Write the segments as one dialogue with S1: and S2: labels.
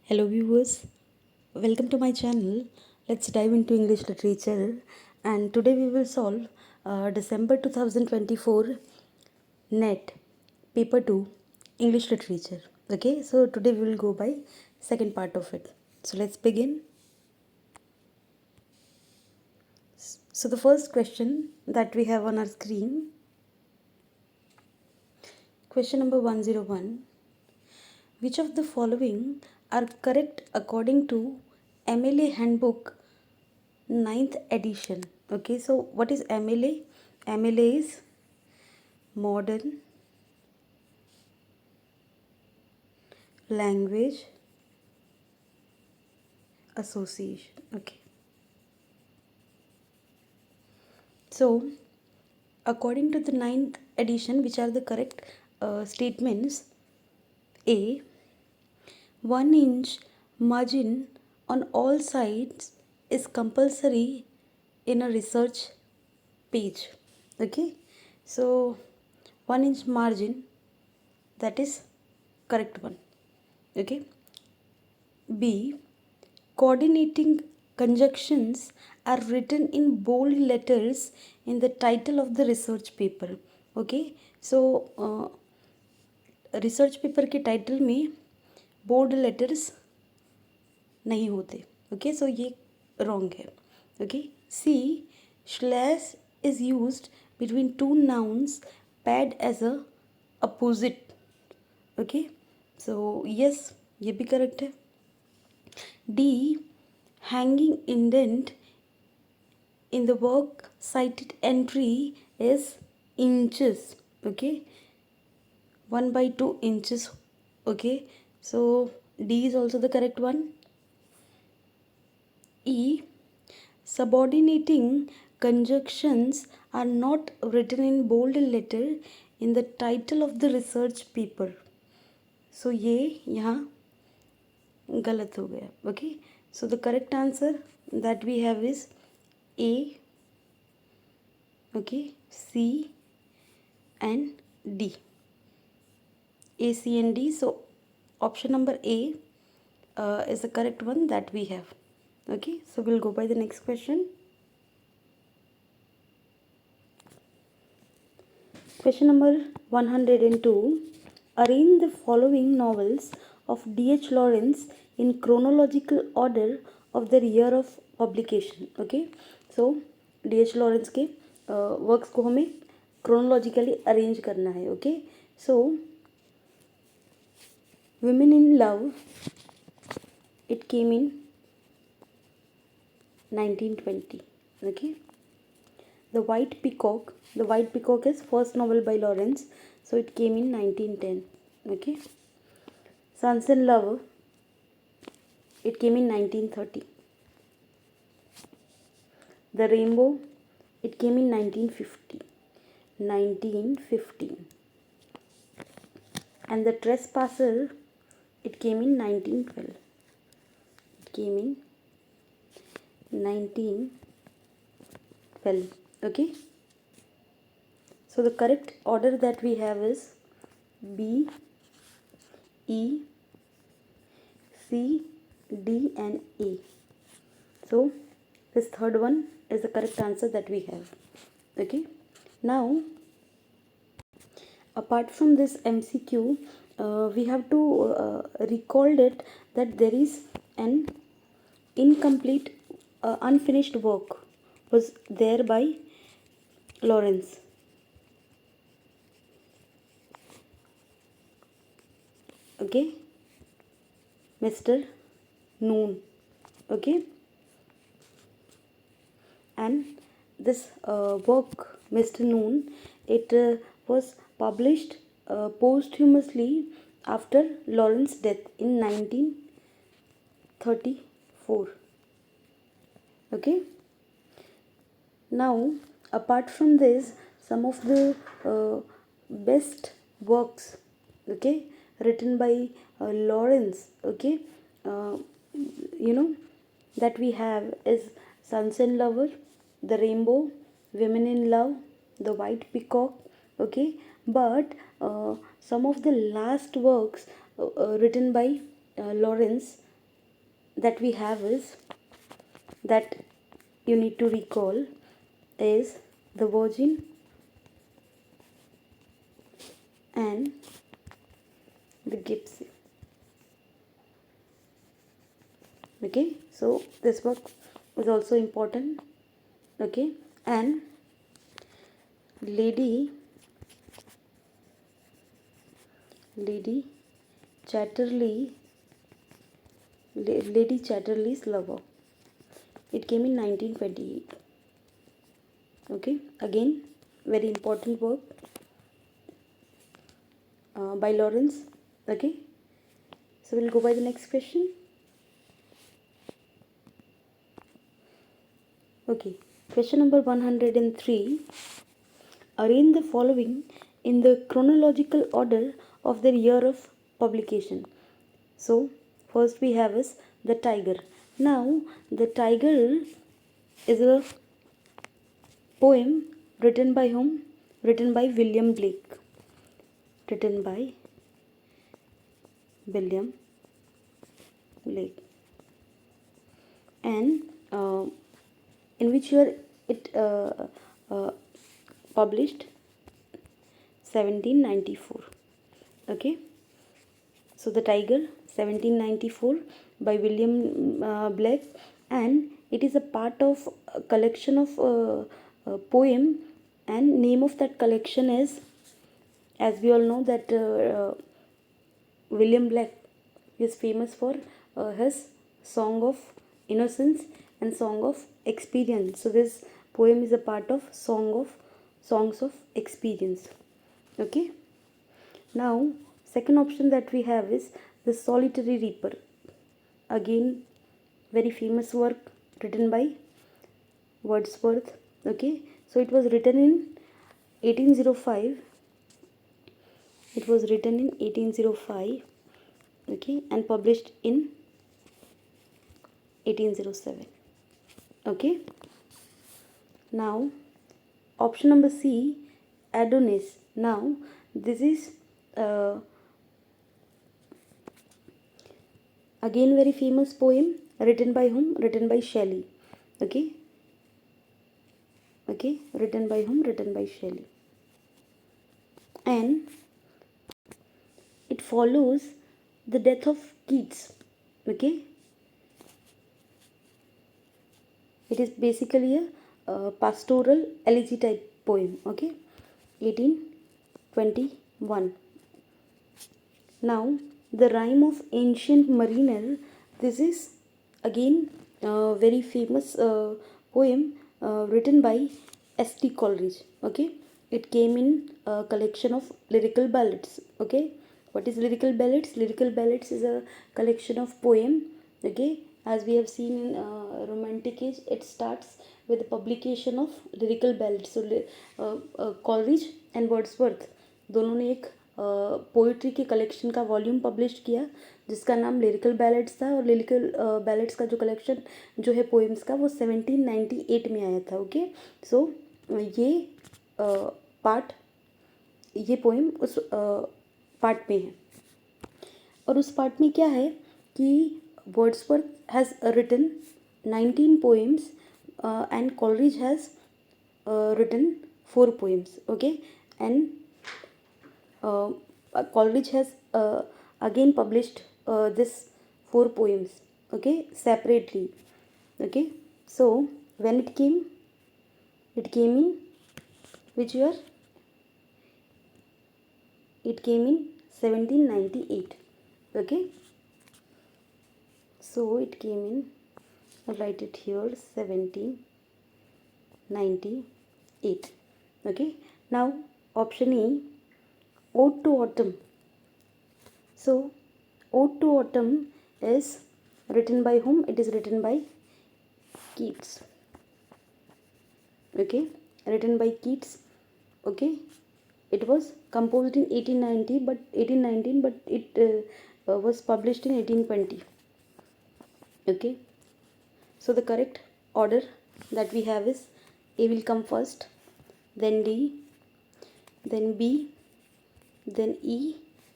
S1: Hello viewers, welcome to my channel. Let's dive into English literature, and today we will solve December 2024 NET paper 2 English literature. Okay, so today we will go by second part of it. So let's begin. So the first question that we have on our screen, question number 101. Which of the following are correct according to MLA Handbook 9th edition? Okay, so what is MLA? MLA is Modern Language Association. Okay, so according to the 9th edition, which are the correct statements? A, 1 inch margin on all sides is compulsory in a research page. Okay, so 1 inch margin, that is correct one. Okay, B, coordinating conjunctions are written in bold letters in the title of the research paper. Okay, so research paper के title में bold letters नहीं होते. Okay, so ये wrong है. Okay, c, slash is used between two nouns paired as a opposite. Okay, so yes, ये भी correct है. D, hanging indent in the work cited entry is inches. Okay, 1/2 inches. Okay, so D is also the correct one. E, subordinating conjunctions are not written in bold letter in the title of the research paper. So ये यहाँ गलत हो गया. Okay, so the correct answer that we have is A, okay, C and D. A, C and D. So option number A is the correct one that we have. Okay, so we'll go by the next question. Question number 102. Arrange the following novels of D.H. Lawrence in chronological order of their year of publication. Okay, so D.H. Lawrence के works को हमें chronologically arrange करना है. Okay, so Women in Love, it came in 1920. Okay, The White Peacock is first novel by Lawrence, so it came in 1910. Okay, Sons in Love, it came in 1930. The Rainbow, it came in 1950. And The Trespasser, it came in 1912. It came in 1912. Okay, so the correct order that we have is B, E, C, D and A. So this third one is the correct answer that we have. Okay, now apart from this MCQ, we have to recall it that there is an incomplete unfinished work was there by Lawrence. Okay, Mr. Noon. Okay, and this work, Mr. Noon, it was published posthumously after Lawrence's death in 1934. Okay, now apart from this, some of the best works, okay, written by Lawrence, okay, that we have is Sons and Lover, The Rainbow, Women in Love, The White Peacock. Okay, but some of the last works written by Lawrence, that we have is that you need to recall is the Virgin and the Gypsy. Okay, so this work is also important. Okay, and Lady Chatterley, Lady Chatterley's Lover. It came in 1928. Okay, again very important work by Lawrence. Okay, so we'll go by the next question. Okay, question number 103. Arrange the following in the chronological order of their year of publication. So first we have is The Tiger. Now The Tiger is a poem written by whom? Written by William Blake. Written by William Blake. And in which year it published? 1794. Okay, so The Tiger, 1794, by William Blake, and it is a part of a collection of poem, and name of that collection is, as we all know that William Blake is famous for his Song of Innocence and Song of Experience. So this poem is a part of Songs of Experience. Okay, now second option that we have is The Solitary Reaper. Again very famous work written by Wordsworth. Okay, so it was written in 1805. It was written in 1805. Okay, and published in 1807. Okay, now option number C, Adonis. Now this is again very famous poem written by whom? Written by Shelley. Okay, written by whom? Written by Shelley. And it follows the death of Keats. Okay, it is basically a pastoral elegy type poem. Okay, 1821. Now The Rime of Ancient Mariner. This is again a very famous poem written by S.T. Coleridge. Okay, it came in a collection of lyrical ballads. Okay, what is lyrical ballads? Lyrical ballads is a collection of poem. Okay, as we have seen in Romantic Age, it starts with the publication of lyrical ballads. So Coleridge and Wordsworth दोनों ने एक poetry के collection का volume publish किया जिसका नाम lyrical ballads था, और लिरिकल बैलेड्स का जो कलेक्शन जो है पोएम्स का वो 1798 में आया था. ओके, सो ये पोएम उस पार्ट में है. और उस पार्ट में क्या है कि Wordsworth has written 19 poems and Coleridge has written 4 poems. Okay, and Coleridge has again published this 4 poems. Okay, separately. Okay, so when it came in which year? It came in 1798. Okay, so it came in, I'll write it here, 1798. Okay, now option E, Ode to Autumn. So Ode to Autumn is written by whom? It is written by Keats. Okay, written by Keats. Okay, it was composed in 1819, but it was published in 1820. Okay, so the correct order that we have is A will come first, then D, then B, then E,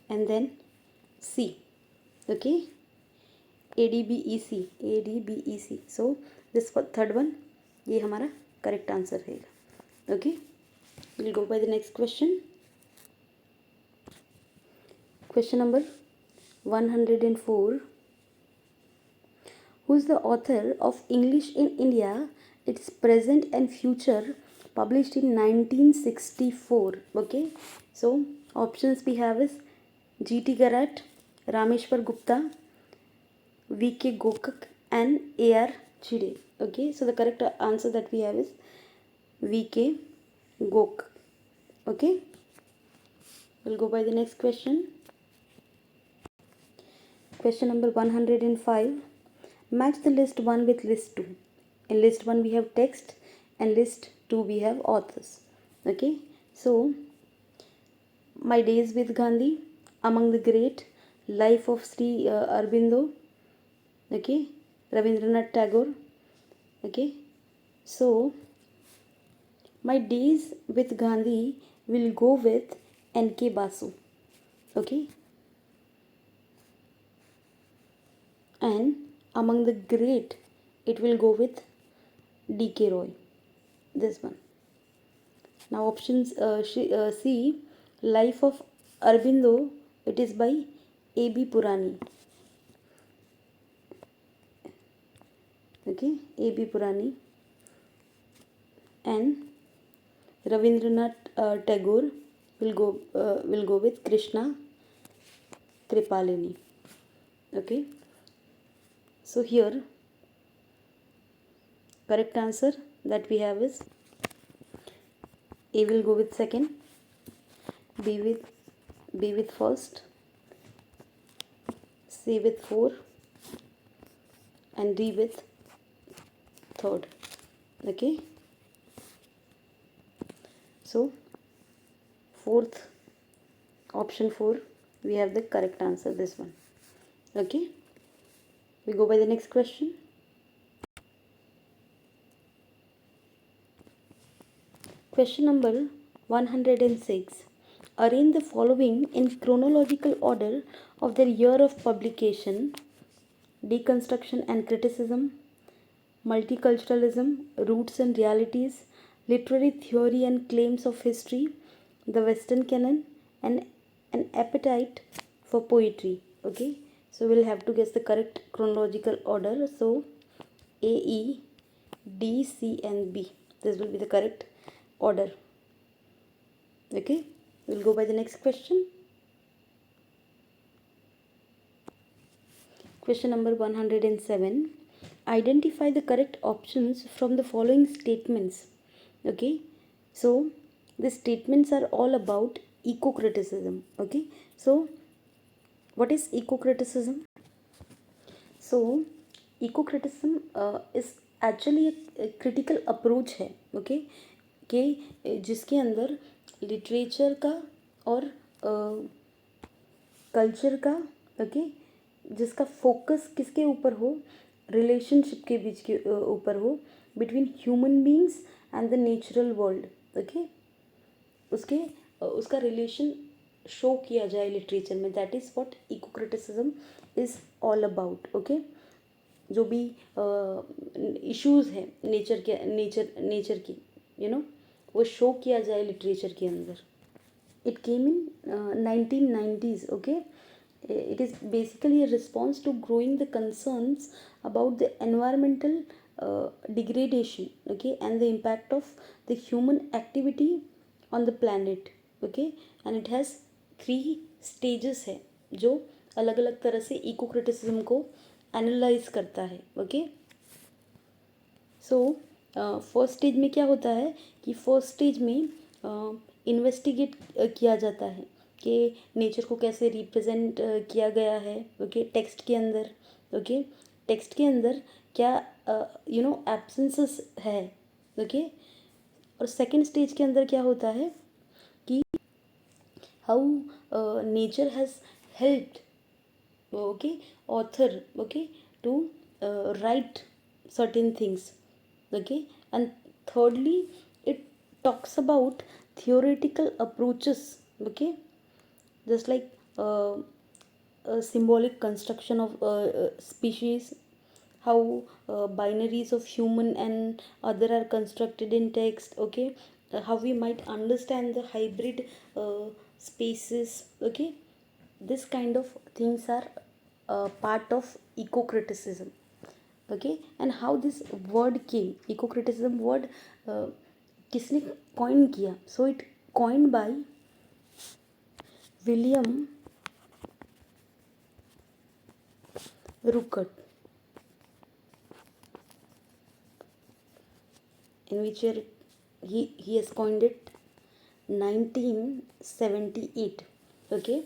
S1: and then C. Okay, ADBEC. So this third one, ये हमारा correct answer रहेगा. Okay, will go by the next question. Question number 104. Who is the author of English in India, its present and future, published in 1964? Okay, so options we have is G.T. Garrett, Rameshwar Gupta, V.K. Gokak, and A.R. Chide. Okay, so the correct answer that we have is V.K. Gokak. Okay, we'll go by the next question. Question number 105. Match the list 1 with list 2. In list 1 we have text and list 2 we have authors. Okay, so My Days with Gandhi, Among the Great, Life of Sri Aurobindo, okay, Rabindranath Tagore. Okay, so My Days with Gandhi will go with N.K. Basu. Okay, and Among the Great it will go with D.K. Roy. This one. Now options C, Life of Aurobindo, it is by A.B. Purani. Okay, A.B. Purani. And Rabindranath Tagore will go with Krishna Kripalini. Okay, so here correct answer that we have is A will go with second, B with first, C with 4, and D with third. Okay, so fourth, option 4, we have the correct answer, this one. Okay, we go by the next question. Question number 106. Arrange the following in chronological order of their year of publication: Deconstruction and Criticism, Multiculturalism, Roots and Realities, Literary Theory and Claims of History, The Western Canon, and An Appetite for Poetry. Okay, so we'll have to guess the correct chronological order. So A, E, D, C, and B. This will be the correct order. Okay, we'll go by the next question. Question number 107. Identify the correct options from the following statements. Okay, so the statements are all about eco-criticism. Okay, so what is eco-criticism? So eco-criticism is actually a critical approach है. Okay, कि जिसके अंदर literature का और culture का, okay, जिसका focus किसके ऊपर हो, रिलेशनशिप के बीच के ऊपर हो, between human beings and the natural world. Okay, उसका रिलेशन शो किया जाए लिटरेचर में. That is what eco criticism is all about. Okay, जो भी इश्यूज़ हैं नेचर की, वो शो किया जाए लिटरेचर के अंदर. It came in 1990s. Okay, it is basically a response to growing the concerns about the environmental degradation, okay, and the impact of the human activity on the planet. Okay, and it has 3 stages है जो अलग अलग तरह से eco criticism को analyse करता है. Okay, so first stage में क्या होता है कि फर्स्ट स्टेज में इन्वेस्टिगेट किया जाता है कि नेचर को कैसे रिप्रेजेंट किया गया है. ओके, टेक्स्ट के अंदर. ओके, टेक्स्ट के अंदर क्या एब्सेंसेस है. ओके, और सेकंड स्टेज के अंदर क्या होता है कि how nature has helped, okay, author, okay, to write certain things. Okay, and thirdly it talks about theoretical approaches. Okay, just like symbolic construction of species, how binaries of human and other are constructed in text, okay, how we might understand the hybrid spaces, okay, this kind of things are part of eco-criticism, okay. And how this word came, eco-criticism word किसने coin किया, so it coined by William Ruckert, in which year he has coined it 1978, okay.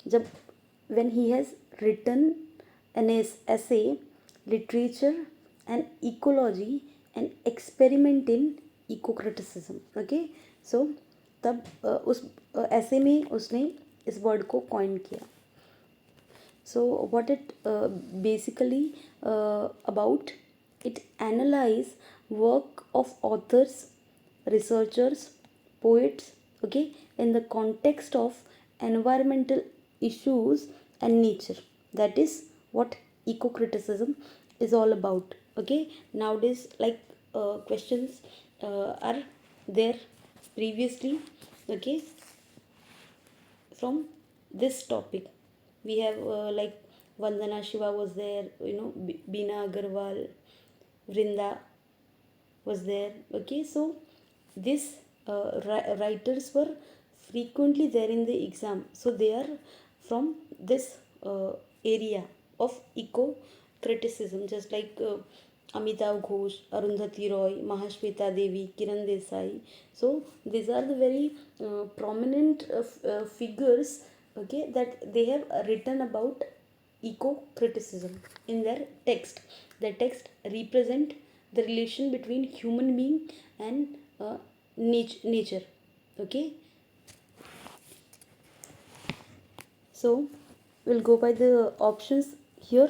S1: जब when he has written an essay, literature and ecology and experiment in eco-criticism, okay. So तब उस essay में उसने इस word को coin किया. So what it basically about, it analyze work of authors, researchers, poets, okay, in the context of environmental issues and nature. That is what eco-criticism is all about, okay. Nowadays, like questions are there previously, okay, from this topic. We have like Vandana Shiva was there, you know, Beena Agarwal, Vrinda was there, okay. So these writers were frequently there in the exam, so they are from this area of eco criticism, just like Amitav Ghosh, Arundhati Roy, Mahashweta Devi, Kiran Desai. So these are the very prominent figures, okay, that they have written about eco criticism in their text. Their text represent the relation between human being and nature, okay. So we'll go by the options here,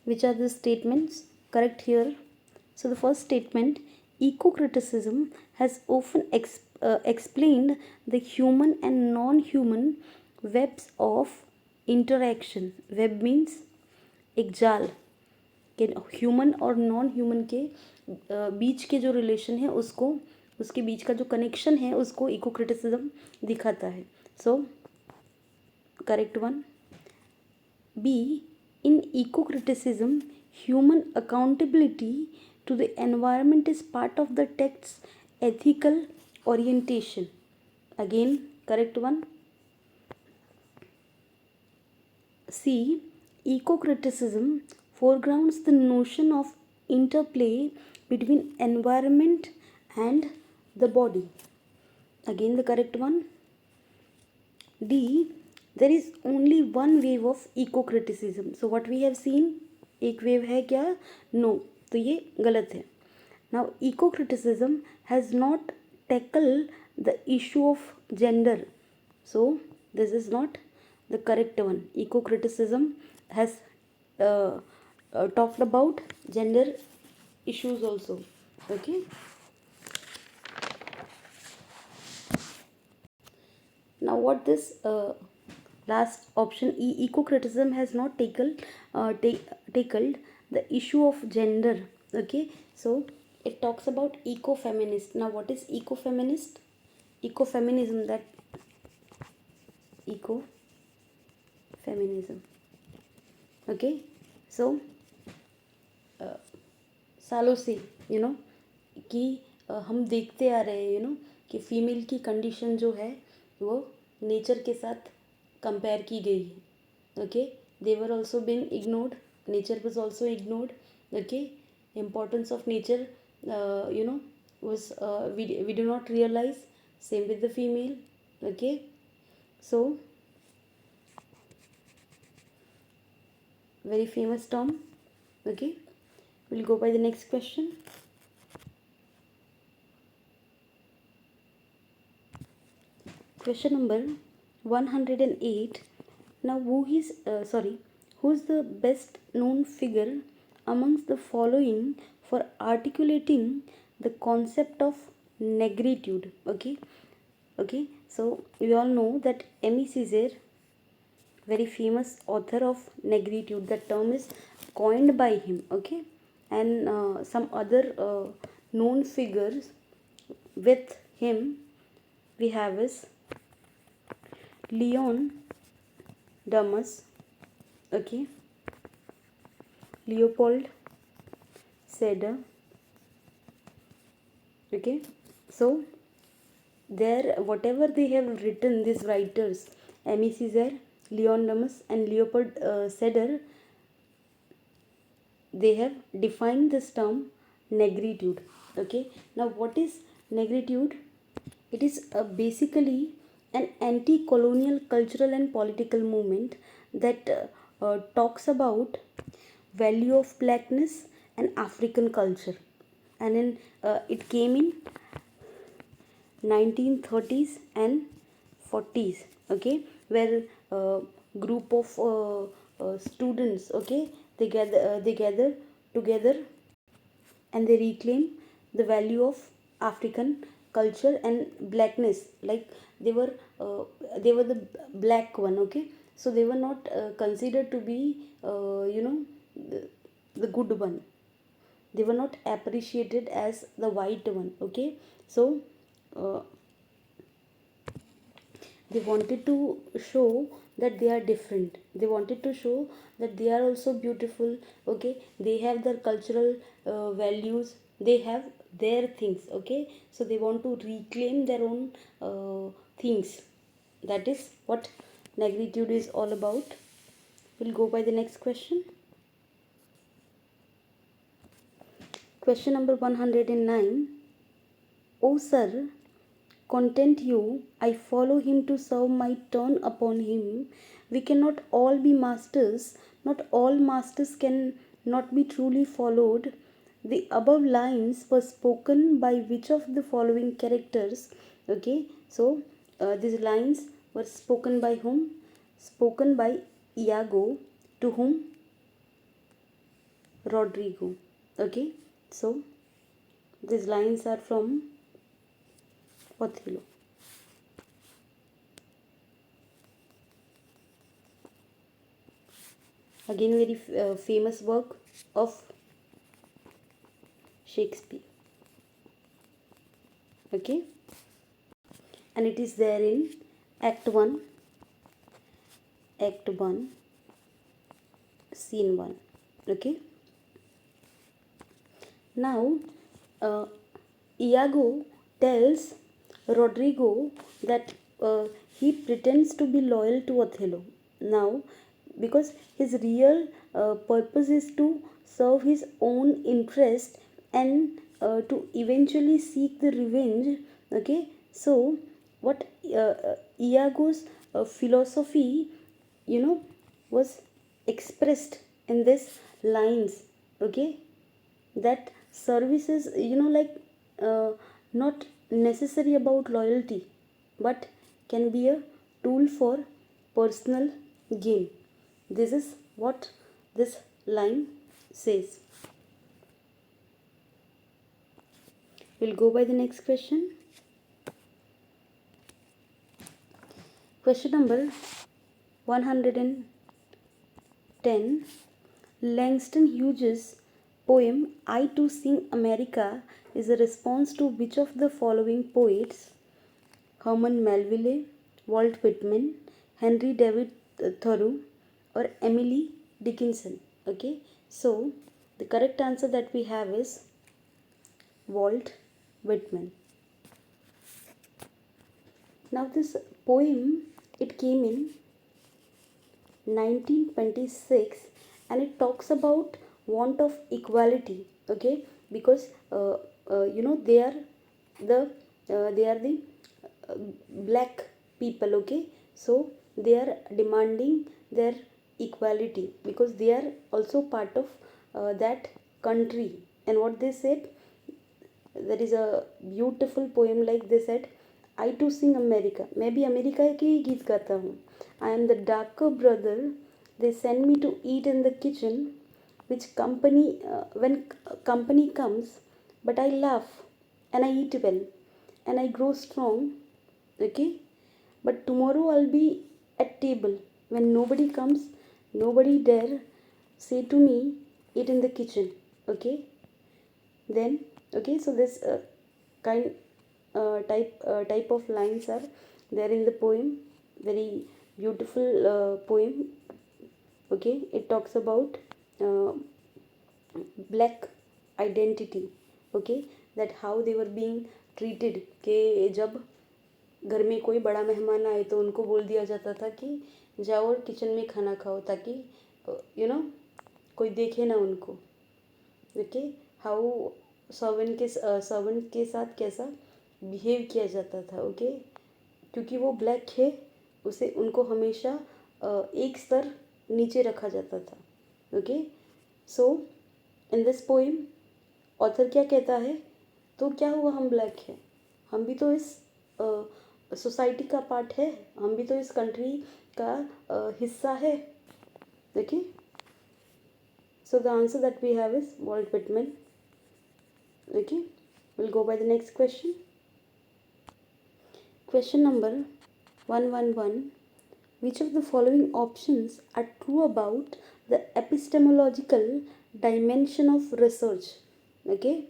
S1: which are the statements correct here. So the first statement, eco-criticism has often explained the human and non-human webs of interaction. Web means एक जाल के human और non human के बीच के जो relation है उसको, उसके बीच का जो कनेक्शन है उसको इको क्रिटिसिज्म दिखाता है. So correct one. B, in eco-criticism, human accountability to the environment is part of the text's ethical orientation. Again, correct one. C, eco-criticism foregrounds the notion of interplay between environment and the body. Again, the correct one. D, there is only one wave of eco-criticism. So what we have seen, एक wave है क्या? No, तो ये गलत है. Now eco-criticism has not tackled the issue of gender. So this is not the correct one. Eco-criticism has talked about gender issues also, okay. Now what this last option E, eco-criticism has not tackled the issue of gender, okay. So it talks about eco-feminist. Now what is eco-feminist? Eco-feminism, that eco-feminism, okay. So सालों से you know कि हम देखते आ रहे हैं you know कि female की condition जो है वो नेचर के साथ कंपेयर की गई है, okay. They were also being ignored, nature was also ignored, okay. Importance of nature you know was we do not realize. Same with the female, okay. So very famous term, okay. We'll go by the next question. Question number 108. Now who is the best known figure amongst the following for articulating the concept of negritude, okay. So we all know that Emmy Caesar very famous author of negritude. The term is coined by him, okay? And some other known figures with him we have is Leon Damas, okay, Leopold Seder, okay. So there, whatever they have written, these writers, Amy Caesar, Leon Damas, and Leopold Seder, they have defined this term negritude, okay. Now what is negritude? It is basically an anti-colonial cultural and political movement that talks about value of blackness and African culture, and it came in 1930s and 40s, okay, where group of students, okay, they gather together and they reclaim the value of African culture and blackness. Like they were uh, they were the black one, okay. So they were not considered to be the, the good one. They were not appreciated as the white one, okay. So uh, they wanted to show that they are different. They wanted to show that they are also beautiful, okay. They have their cultural values, they have their things, okay. So they want to reclaim their own things. That is what negritude is all about. We'll go by the next question. Question number 109. O sir, content you, I follow him to serve my turn upon him. We cannot all be masters, not all masters can not be truly followed. The above lines were spoken by which of the following characters? Okay, so these lines were spoken by whom? Spoken by Iago. To whom? Rodrigo. Okay, so these lines are from Othello. Again, very famous work of Shakespeare, okay, and it is there in Act 1, Act 1, Scene 1, okay. Now Iago tells Rodrigo that he pretends to be loyal to Othello now, because his real purpose is to serve his own interest and to eventually seek the revenge, okay. So what Iago's philosophy, you know, was expressed in this lines, okay, that service is, like not necessary about loyalty, but can be a tool for personal gain. This is what this line says. We'll go by the next question. Question number 110. Langston Hughes' poem I Too Sing America is a response to which of the following poets? Herman Melville, Walt Whitman, Henry David Thoreau, or Emily Dickinson, okay. So the correct answer that we have is Walt Whitman. Now this poem, it came in 1926 and it talks about want of equality, okay, because they are the black people, okay. So they are demanding their equality because they are also part of that country. And what they said, there is a beautiful poem, like they said, I too sing America, मैं भी America के ही गीत गाता हूँ. I am the darker brother, they send me to eat in the kitchen, which company when company comes, but I laugh and I eat well and I grow strong, okay. But tomorrow I'll be at table When nobody comes, nobody dare say to me, eat in the kitchen. Okay, then okay, so this kind type of lines are there in the poem. Very beautiful poem. Okay, it talks about uh, black identity. Okay, that how they were being treated. कि जब घर में कोई बड़ा मेहमान आए तो उनको बोल दिया जाता था कि जाओ और किचन में खाना खाओ, ताकि कोई देखे ना उनको. ओके, हाउ सर्वेंट के साथ कैसा बिहेव किया जाता था. ओके, क्योंकि वो ब्लैक है, उसे उनको हमेशा एक स्तर नीचे रखा जाता था. Okay, so in this poem author क्या कहता है, तो क्या हुआ, हम ब्लैक हैं, हम भी तो इस सोसाइटी का पार्ट है, हम भी तो इस कंट्री का हिस्सा है. Okay, so the answer that we have is Walt Whitman. Okay, we'll go by the next question. Question number 111. Which of the following options are true about the epistemological dimension of research? Okay,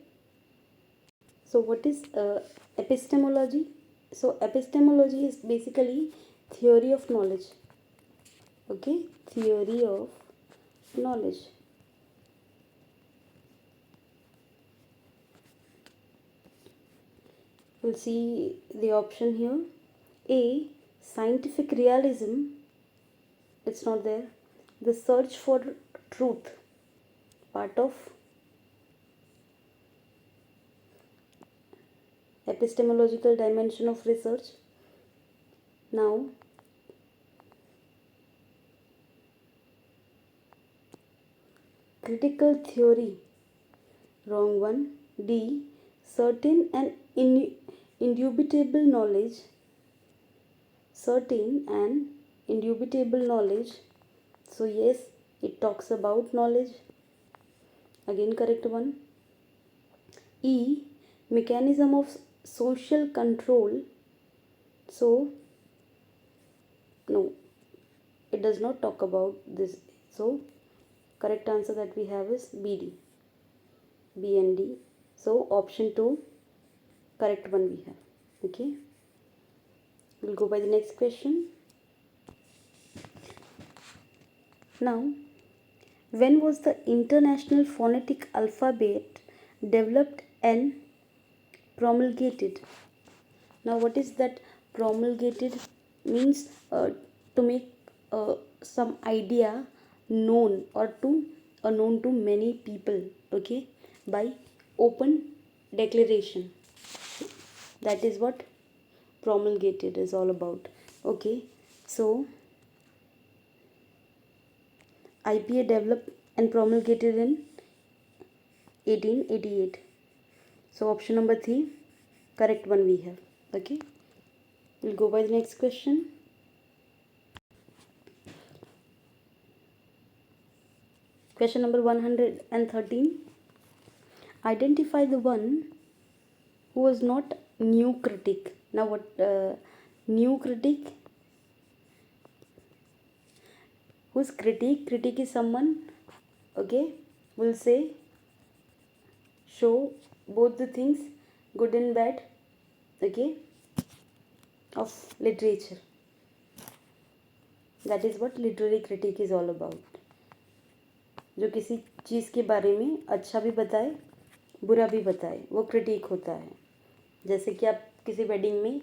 S1: so what is epistemology? So epistemology is basically theory of knowledge. Okay, theory of knowledge. We'll see the option here. A. Scientific realism. It's not there. The search for truth. Part of epistemological dimension of research. Now, critical theory. Wrong one. D. Certain and indubitable knowledge. Certain and indubitable knowledge. So yes, it talks about knowledge. Again, correct one. E. Mechanism of social control. So no, it does not talk about this. So correct answer that we have is BD. B and D. So option 2, correct one we have. Okay, we'll go by the next question. Now, when was the International Phonetic Alphabet developed and promulgated? Now, what is that promulgated? Means to make some idea known or to known to many people. Okay, by open declaration. That is what promulgated is all about. Okay, so IPA developed and promulgated in 1888. So option number 3, correct one we have. Okay, we'll go by the next question. Question number 113. Identify the one who was not new critic. Now what new critic? Who's critic? Critic is someone, okay, will say, show both the things, good and bad, okay, of literature. That is what literary critic is all about. जो किसी चीज़ के बारे में अच्छा भी बताए, बुरा भी बताए, वो क्रिटिक होता है. जैसे कि आप किसी वेडिंग में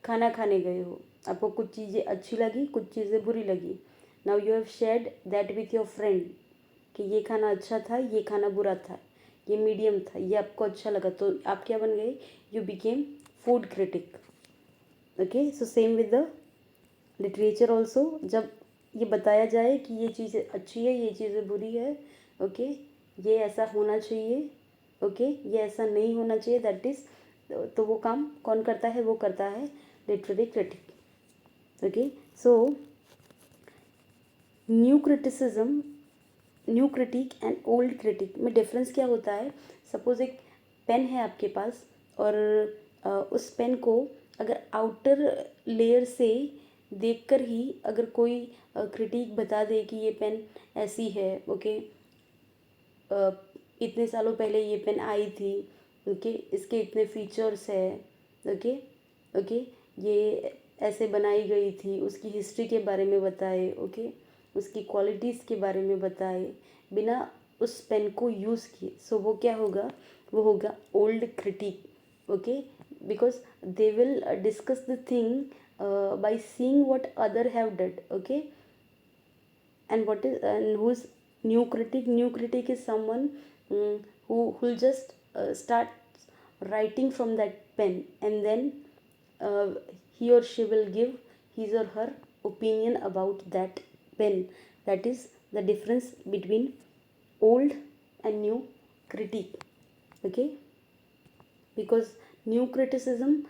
S1: खाना खाने गए हो, आपको कुछ चीज़ें अच्छी लगी, कुछ चीज़ें बुरी लगी. Now you have shared that with your friend कि ये खाना अच्छा था, ये खाना बुरा था, ये मीडियम था, ये आपको अच्छा लगा, तो आप क्या बन गए? You became food critic. Okay, so same with the literature also. जब ये बताया जाए कि ये चीज़ें अच्छी है, ये चीज़ें बुरी है, ओके, ये ऐसा होना चाहिए, ओके, ये ऐसा नहीं होना चाहिए, दैट इज़, तो वो काम कौन करता है? वो करता है literary critic. Okay, so new criticism, new critic and old critic में डिफरेंस क्या होता है? सपोज़ एक पेन है आपके पास और उस पेन को अगर आउटर लेयर से देखकर ही अगर कोई क्रिटिक बता दे कि ये पेन ऐसी है, ओके, इतने सालों पहले ये पेन आई थी, ओके, इसके इतने फीचर्स है, ओके, ओके, ये ऐसे बनाई गई थी, उसकी हिस्ट्री के बारे में बताए, ओके, उसकी क्वालिटीज़ के बारे में बताए बिना उस पेन को यूज़ किए, सो वो क्या होगा, वो होगा old critic, okay, because they will discuss the thing by seeing what other have did, okay, and what is and who's new critic is someone who will just start writing from that pen, and then uh, he or she will give his or her opinion about that pen. That is the difference between old and new critique, okay, because new criticism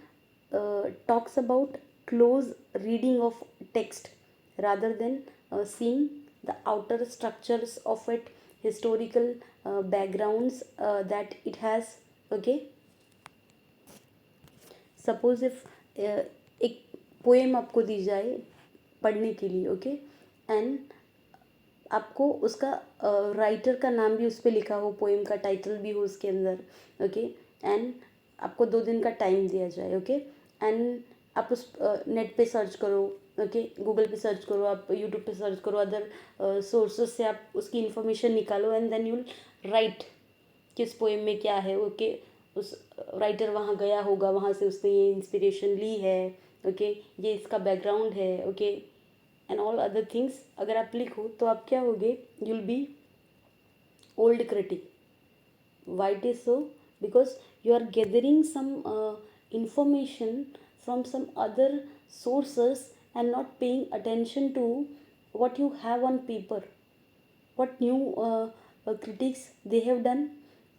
S1: talks about close reading of text rather than seeing the outer structures of it, historical backgrounds that it has, okay. Suppose if एक poem आपको दी जाए पढ़ने के लिए, okay, and आपको उसका writer का नाम भी उस पर लिखा हो, पोएम का टाइटल भी हो उसके अंदर, ओके, एंड आपको 2 दिन का टाइम दिया जाए, ओके, एंड आप उस नेट पे सर्च करो, ओके, गूगल पे सर्च करो, आप यूट्यूब पे सर्च करो, अदर सोर्सेस से आप उसकी इन्फॉर्मेशन निकालो, and then you will write किस पोएम में क्या है, ओके, उस राइटर वहाँ गया होगा, वहाँ से उसने ये इंस्पिरेशन ली है, ओके, ये इसका बैकग्राउंड है, okay, and all other things अगर आप लिखो तो आप क्या होगे, you will be old critic. Why it is so? Because you are gathering some information from some other sources and not paying attention to what you have on paper, what new critics they have done.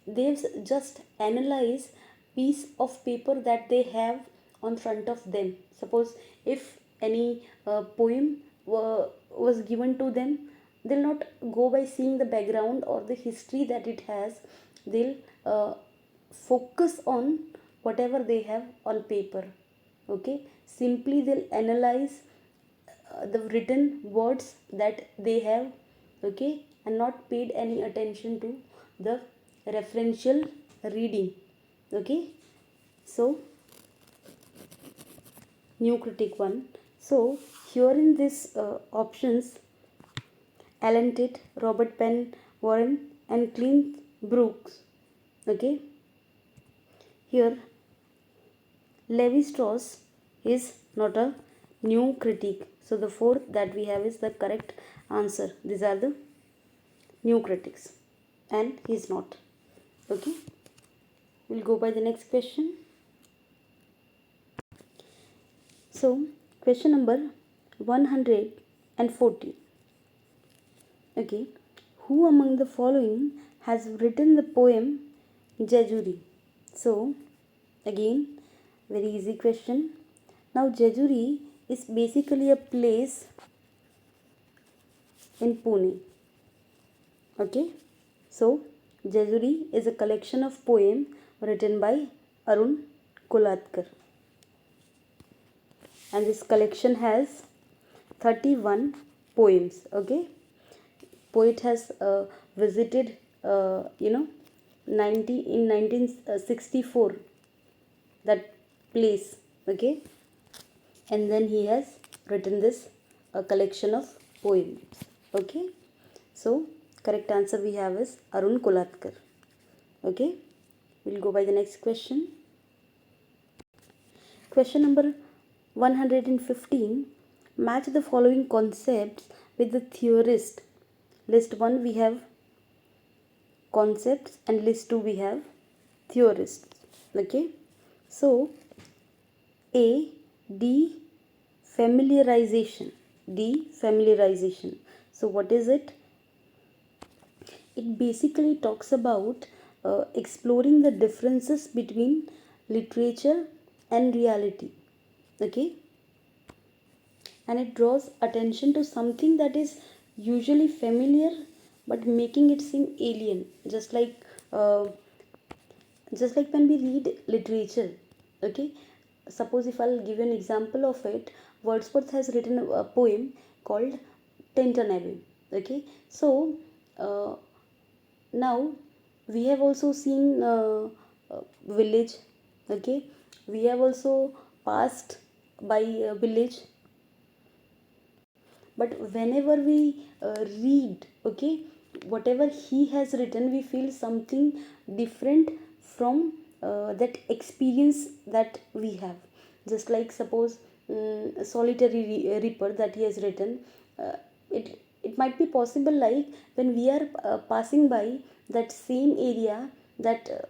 S1: They've just analyzed piece of paper that they have on front of them. Suppose if any poem was given to them, they'll not go by seeing the background or the history that it has. They'll focus on whatever they have on paper, okay. Simply they'll analyze the written words that they have, okay, and not paid any attention to the referential reading, okay. So new critic 1. So here in this options, Alan Tate, Robert Penn Warren, and Clint Brooks, okay, here Levi Strauss is not a new critic, so the fourth that we have is the correct answer. These are the new critics and he is not, okay. We'll go by the next question. So question number 140, okay, who among the following has written the poem Jejuri? So again, very easy question. Now Jejuri is basically a place in Pune, okay. So Jejuri is a collection of poem written by Arun Kolatkar, and this collection has 31 poems, okay. Poet has visited 1964 that place, okay, and then he has written this collection of poems, okay. So correct answer we have is Arun Kolatkar, okay. We'll go by the next question. Question number 115. Match the following concepts with the theorist. List 1 we have concepts and list 2 we have theorists, okay. So A, defamiliarization. So what is it? It basically talks about exploring the differences between literature and reality, okay, and it draws attention to something that is usually familiar but making it seem alien, just like when we read literature, okay. Suppose if I'll give you an example of it, Wordsworth has written a poem called Tinternabbe. Okay, so now we have also seen village. Okay, we have also passed by a village, but whenever we read, okay, whatever he has written, we feel something different from that experience that we have. Just like suppose solitary reaper that he has written, uh, it might be possible like when we are passing by that same area that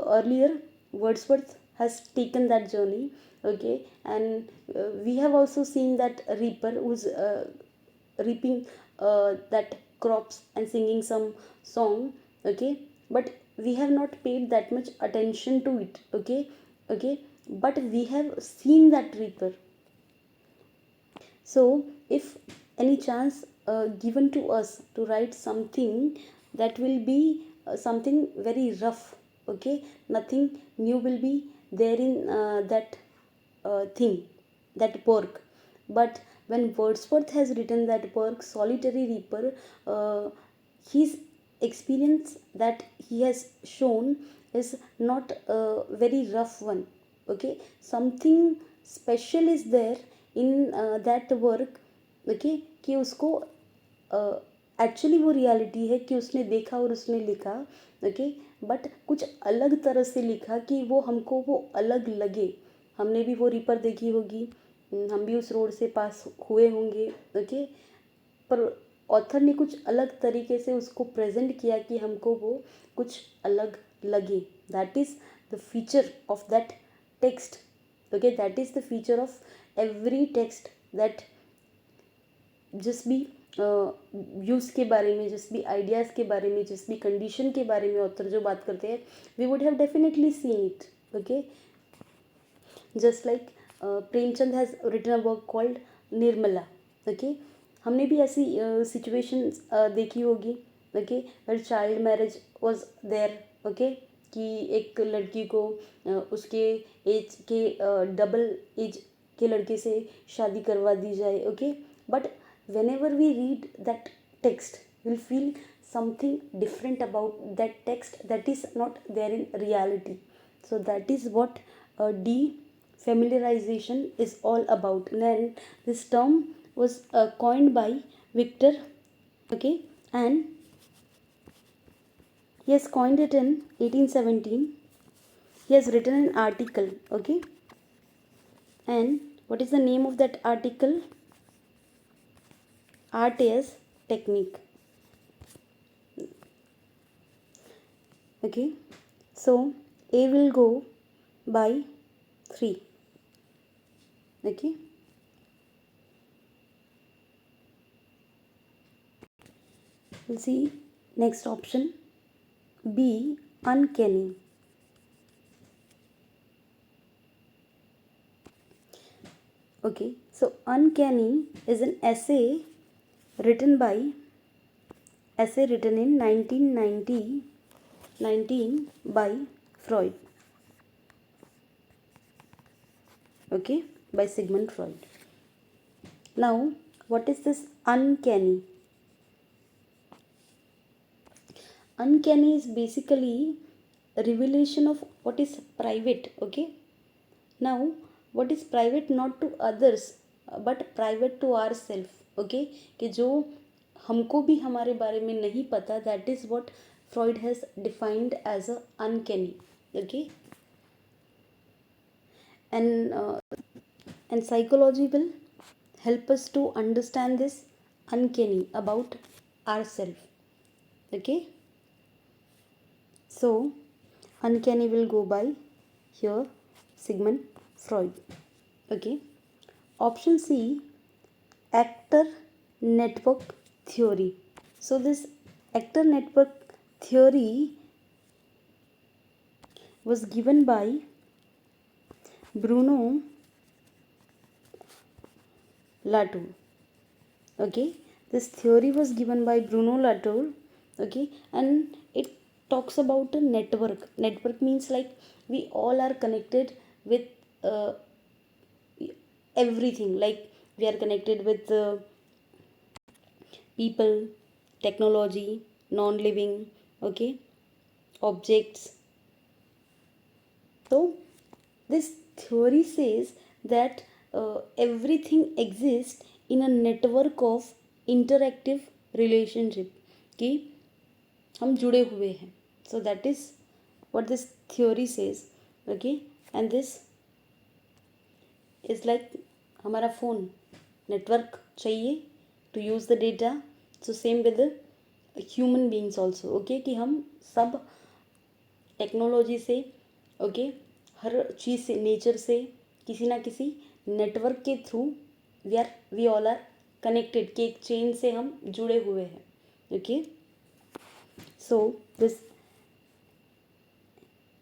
S1: earlier Wordsworth has taken that journey. Okay, and we have also seen that reaper who's reaping that crops and singing some song. Okay, but we have not paid that much attention to it. Okay, okay, but we have seen that reaper. So if any chance given to us to write something that will be something very rough, okay, nothing new will be there in that thing, that work. But when Wordsworth has written that work, Solitary Reaper, his experience that he has shown is not a very rough one. Okay, something special is there in that work. Okay, कि उसको actually वो reality है कि उसने देखा और उसने लिखा. ओके, बट कुछ अलग तरह से लिखा कि वो हमको वो अलग लगे. हमने भी वो रीपर देखी होगी, हम भी उस रोड से पास हुए होंगे. ओके, पर ऑथर ने कुछ अलग तरीके से उसको प्रेजेंट किया कि हमको वो कुछ अलग लगे. That is the feature of that text. Okay, that is the feature of every text that जिस भी यूज़ के बारे में, जिस भी आइडियाज़ के बारे में, जिस भी कंडीशन के बारे में ऑथर जो बात करते हैं, we would have definitely seen it. Okay, just like Premchand has written a work called Nirmala. Okay, हमने भी ऐसी सिचुएशन देखी होगी. Okay, where child marriage was there. Okay, कि एक लड़की को उसके एज के डबल एज के लड़के से शादी करवा दी जाए. Okay, but whenever we read that text, we'll feel something different about that text that is not there in reality. So that is what defamiliarization is all about. And this term was coined by Victor. Okay, and he has coined it in 1817. He has written an article. Okay, and what is the name of that article? Art as technique. Okay, so A will go by 3. Okay, we'll see next option, B, uncanny. Okay, so uncanny is an essay written in 1919 by Freud. Okay, by Sigmund Freud. Now, what is this uncanny? Uncanny is basically a revelation of what is private. Okay, now what is private not to others but private to ourselves. Okay, कि जो हमको भी हमारे बारे में नहीं पता, that is what Freud has defined as a uncanny. Okay, and psychology will help us to understand this uncanny about ourselves. Okay, so uncanny will go by here Sigmund Freud. Okay, option C, actor network theory. So this actor network theory was given by Bruno Latour. Okay, this theory was given by Bruno Latour. Okay, and it talks about a network. Network means like we all are connected with everything, like we are connected with people, technology, non-living, okay, objects. So this theory says that everything exists in a network of interactive relationship कि हम जुड़े हुए हैं. So that is what this theory says. Okay, and this is like हमारा phone network चाहिए to use the data. So same with the human beings also. Okay, कि हम सब टेक्नोलॉजी से, ओके, हर चीज़ से, नेचर से, किसी ना किसी नेटवर्क के through we all are connected, के एक चेन से हम जुड़े हुए हैं. Okay, so this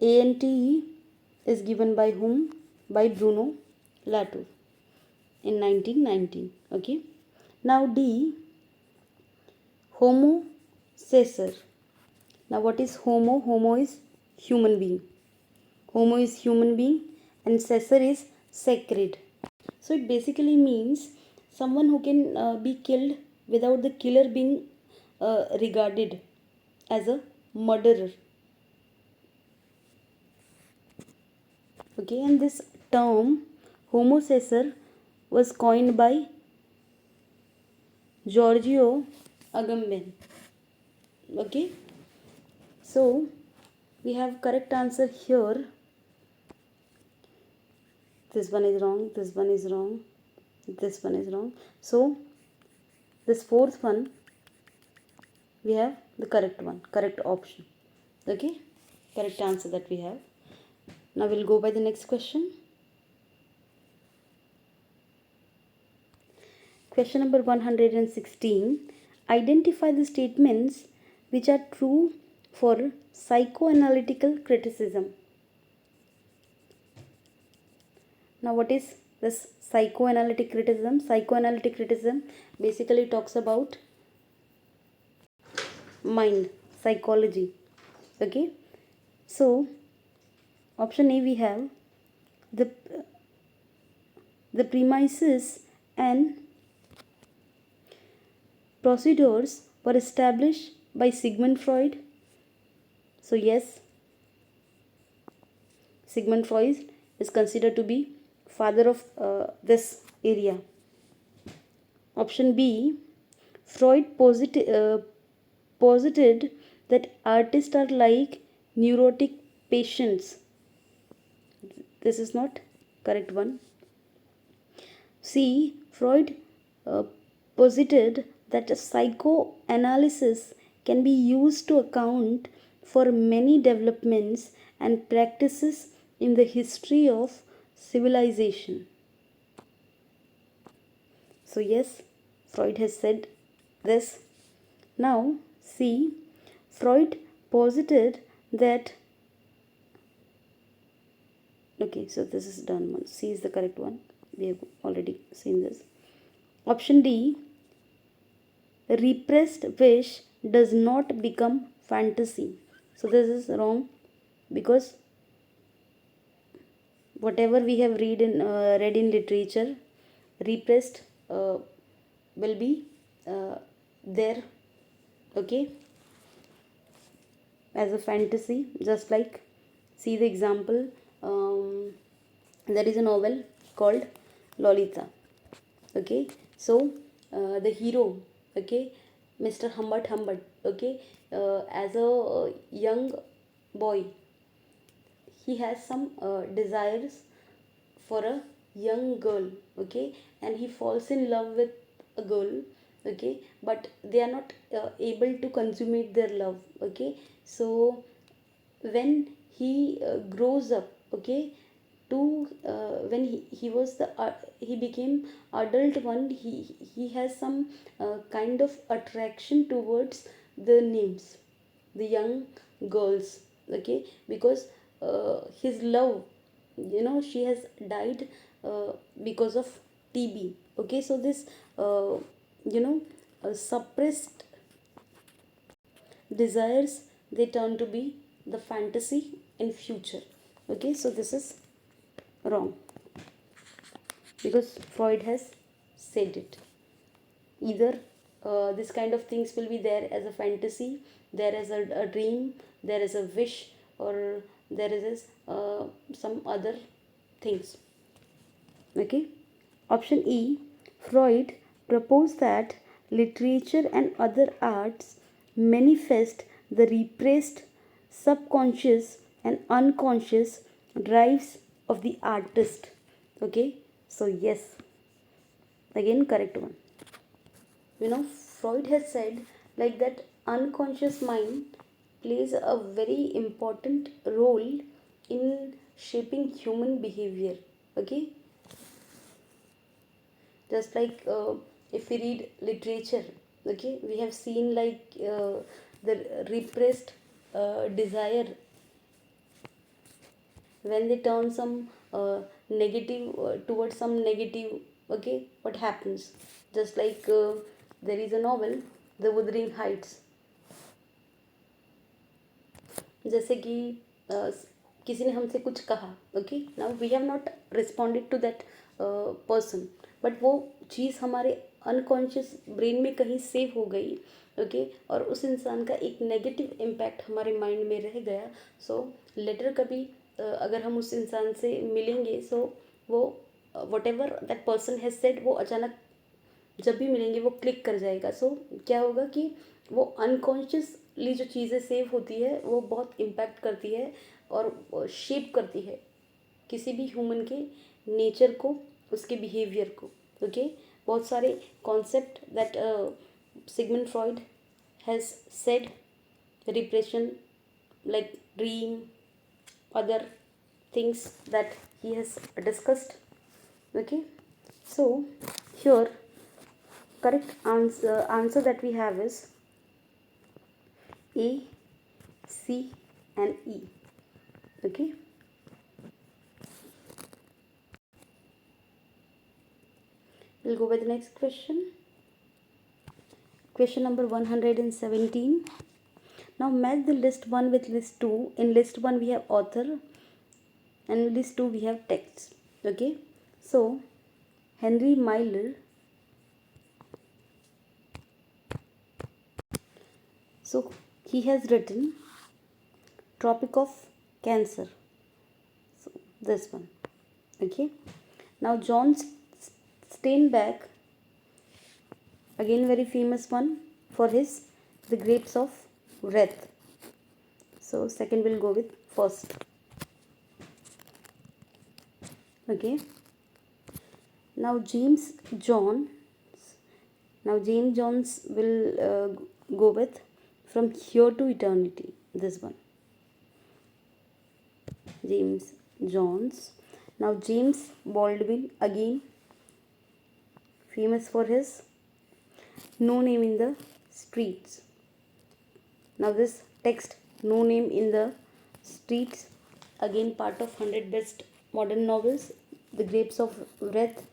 S1: ANT is given by whom? By Bruno Latour in 1919. Okay, now D, Homo sacer. Now what is Homo? Homo is human being. Homo is human being and sacer is sacred. So it basically means someone who can be killed without the killer being regarded as a murderer. Okay, and this term Homo sacer was coined by Giorgio Agamben. Okay, so we have correct answer here. This one is wrong, this one is wrong, this one is wrong. So this fourth one, we have the correct one, correct option. Okay, correct answer that we have. Now we'll go by the next question. Question number 116. Identify the statements which are true for psychoanalytical criticism. Now what is this psychoanalytic criticism? Psychoanalytic criticism basically talks about mind, psychology. Okay, so option A, we have the premises and procedures were established by Sigmund Freud. So yes, Sigmund Freud is considered to be father of this area. Option B, Freud posited that artists are like neurotic patients. This is not correct one. C, Freud posited that psychoanalysis can be used to account for many developments and practices in the history of civilization. So yes, Freud has said this. Now see, Freud posited that, okay, so this is done one. C is the correct one. We have already seen this. Option D, repressed wish does not become fantasy. So this is wrong, because whatever we have read in literature, repressed will be there, okay, as a fantasy. Just like, see the example, there is a novel called Lolita. Okay, so the hero, okay, Mr. Humbert, okay, as a young boy, he has some desires for a young girl, okay, and he falls in love with a girl, okay, but they are not able to consummate their love, okay. So when he grows up, okay, to when he became adult one, he has some kind of attraction towards the names, the young girls, okay, because his love, she has died because of TB, okay. So this suppressed desires, they turn to be the fantasy in future, okay. So this is wrong. because Freud has said it. Either this kind of things will be there as a fantasy, there as a dream, there is a wish, or there is some other things. Okay. Option E, Freud proposed that literature and other arts manifest the repressed subconscious and unconscious drives of the artist. Okay, so yes, again correct one. Freud has said like that unconscious mind plays a very important role in shaping human behavior. Okay, just like if we read literature, okay, we have seen like the repressed desire, when they turn some negative towards some negative. Okay, what happens? Just like there is a novel, The Wuthering Heights. जैसे कि किसी ने हमसे कुछ कहा, okay, now we have not responded to that person, but वो चीज़ हमारे अनकॉन्शियस ब्रेन में कहीं सेव हो गई, ओके, और उस इंसान का एक नेगेटिव इम्पैक्ट हमारे माइंड में रह गया. सो लेटर कभी अगर हम उस इंसान से मिलेंगे, सो वो what ever that person has said, वो अचानक जब भी मिलेंगे वो क्लिक कर जाएगा. सो क्या होगा कि वो अनकॉन्शियसली जो चीज़ें सेव होती है वो बहुत इम्पैक्ट करती है और शेप करती है किसी भी ह्यूमन के नेचर को, उसके बिहेवियर को. ओके, बहुत सारे concept that Sigmund Freud has said, repression, like dream, other things that he has discussed. Okay, so here correct answer that we have is A, C and E. Okay, we'll go with the next question. Question number 117. Now match the list 1 with list 2. In list 1 we have author and in list 2 we have text. Okay, so Henry Miller, so he has written Tropic of Cancer, so this one. Okay, now John Steinbeck, again very famous one for his The Grapes of Wrath. So second will go with first. Okay, now James Jones will go with From Here to Eternity, this one. James Jones. Now James Baldwin, again famous for his No Name in the Streets. Now this text, No Name in the Streets, again part of 100 best modern novels. The Grapes of Wrath,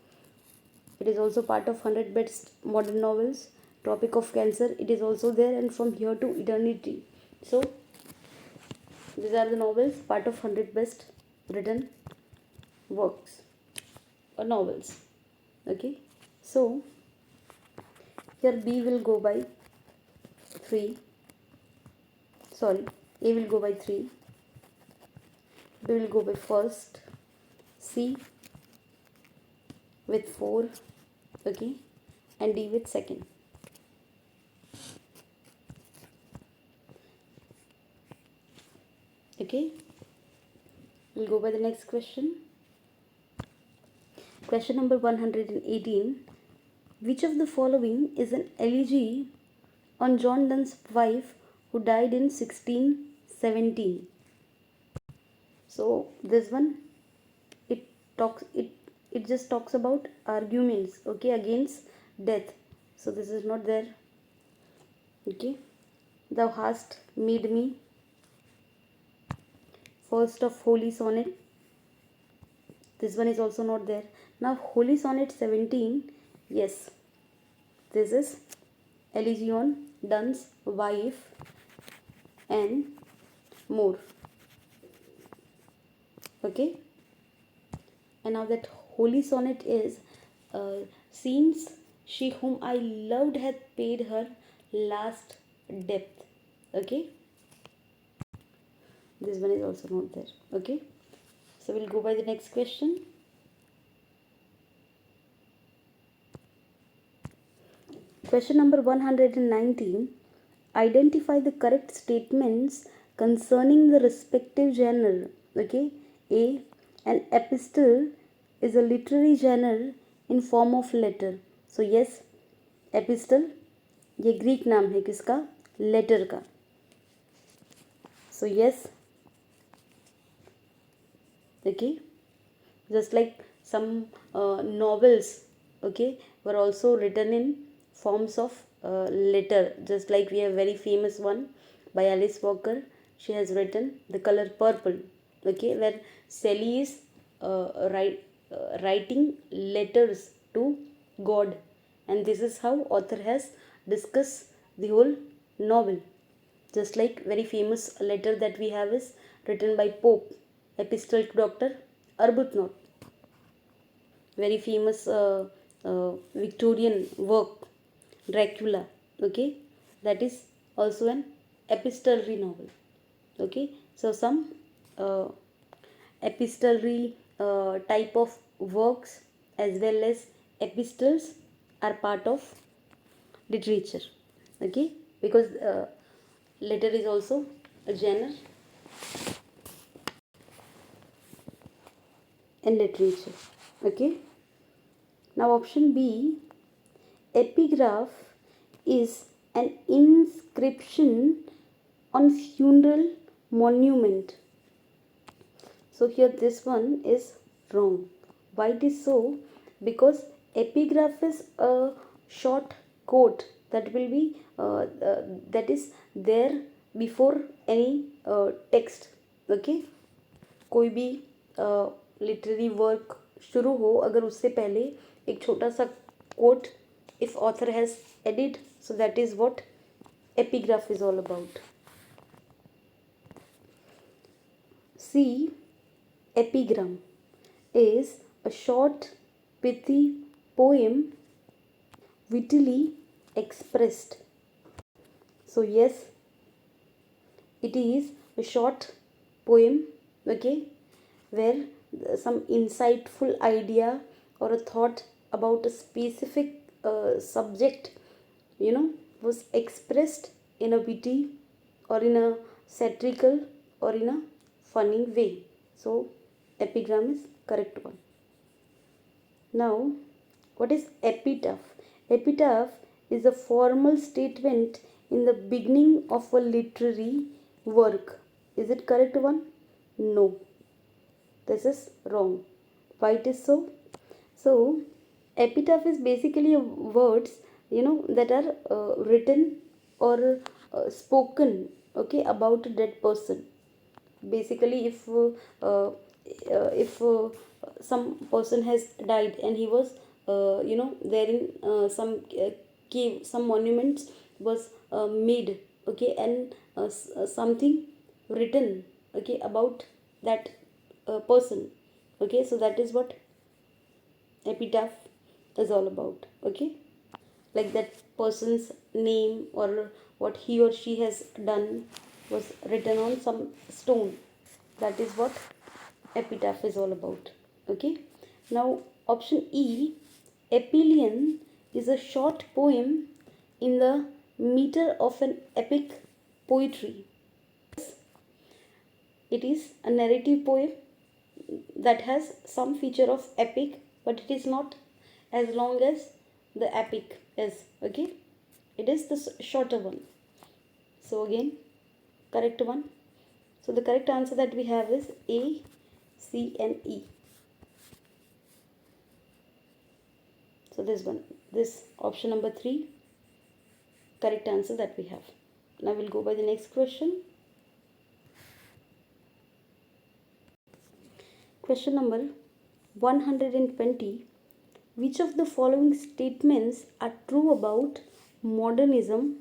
S1: it is also part of 100 best modern novels. Tropic of Cancer, it is also there, and From Here to Eternity. So these are the novels part of 100 best written works or novels. Okay, so here B will go by 3. Sorry, A will go by 3, B will go by first, C with 4, okay, and D with second. Okay, we'll go by the next question. Question number 118. Which of the following is an elegy on John Donne's wife who died in 1617? So this one, it just talks about arguments, okay, against death. So this is not there. Okay, Thou hast made me, first of Holy Sonnet, this one is also not there. Now Holy Sonnet 17, yes, this is elegy on Donne's wife and more. Okay, and now that holy sonnet is, since she whom I loved hath paid her last depth. Okay, this one is also not there. Okay, so we'll go by the next question. Question number 119. Identify the correct statements concerning the respective genre. Okay, A. An epistle is a literary genre in form of letter. So yes, epistle ये Greek नाम है किसका? Letter का. So yes, okay, just like some novels, okay, were also written in forms of letter, just like we have very famous one by Alice Walker. She has written The Color Purple, okay, where Sally is writing letters to God, and this is how author has discussed the whole novel. Just like very famous letter that we have is written by Pope, Epistle to Dr. Arbuthnot. Very famous Victorian work, Dracula. Okay, that is also an epistolary novel. Okay, so some uh, epistolary type of works as well as epistles are part of literature. Okay, because letter is also a genre in literature. Okay, now option B, epigraph is an inscription on funeral monument. So here this one is wrong. Why it is so? Because epigraph is a short quote that will be that is there before any text. Okay, कोई भी literary work शुरू हो अगर उससे पहले एक छोटा सा quote if author has added, so that is what epigraph is all about. C, epigram is a short pithy poem wittily expressed. So yes, it is a short poem, okay, where some insightful idea or a thought about a specific subject, was expressed in a witty or in a satirical or in a funny way. So epigram is correct one. Now, what is epitaph? Epitaph is a formal statement in the beginning of a literary work. Is it correct one? No, this is wrong. Why it is so? So epitaph is basically words that are written or spoken, okay, about a dead person. Basically if some person has died and he was there in some cave, some monuments was made, okay, and something written, okay, about that person. Okay, so that is what epitaph is all about. Okay, like that person's name or what he or she has done was written on some stone. That is what epitaph is all about. Okay, now option E, epyllion is a short poem in the meter of an epic poetry. It is a narrative poem that has some feature of epic, but it is not as long as the epic is. Okay, it is the shorter one. So again, correct one. So the correct answer that we have is A, C and E. So this option number 3, correct answer that we have. Now we'll go by the next question. Question number 120. Which of the following statements are true about modernism?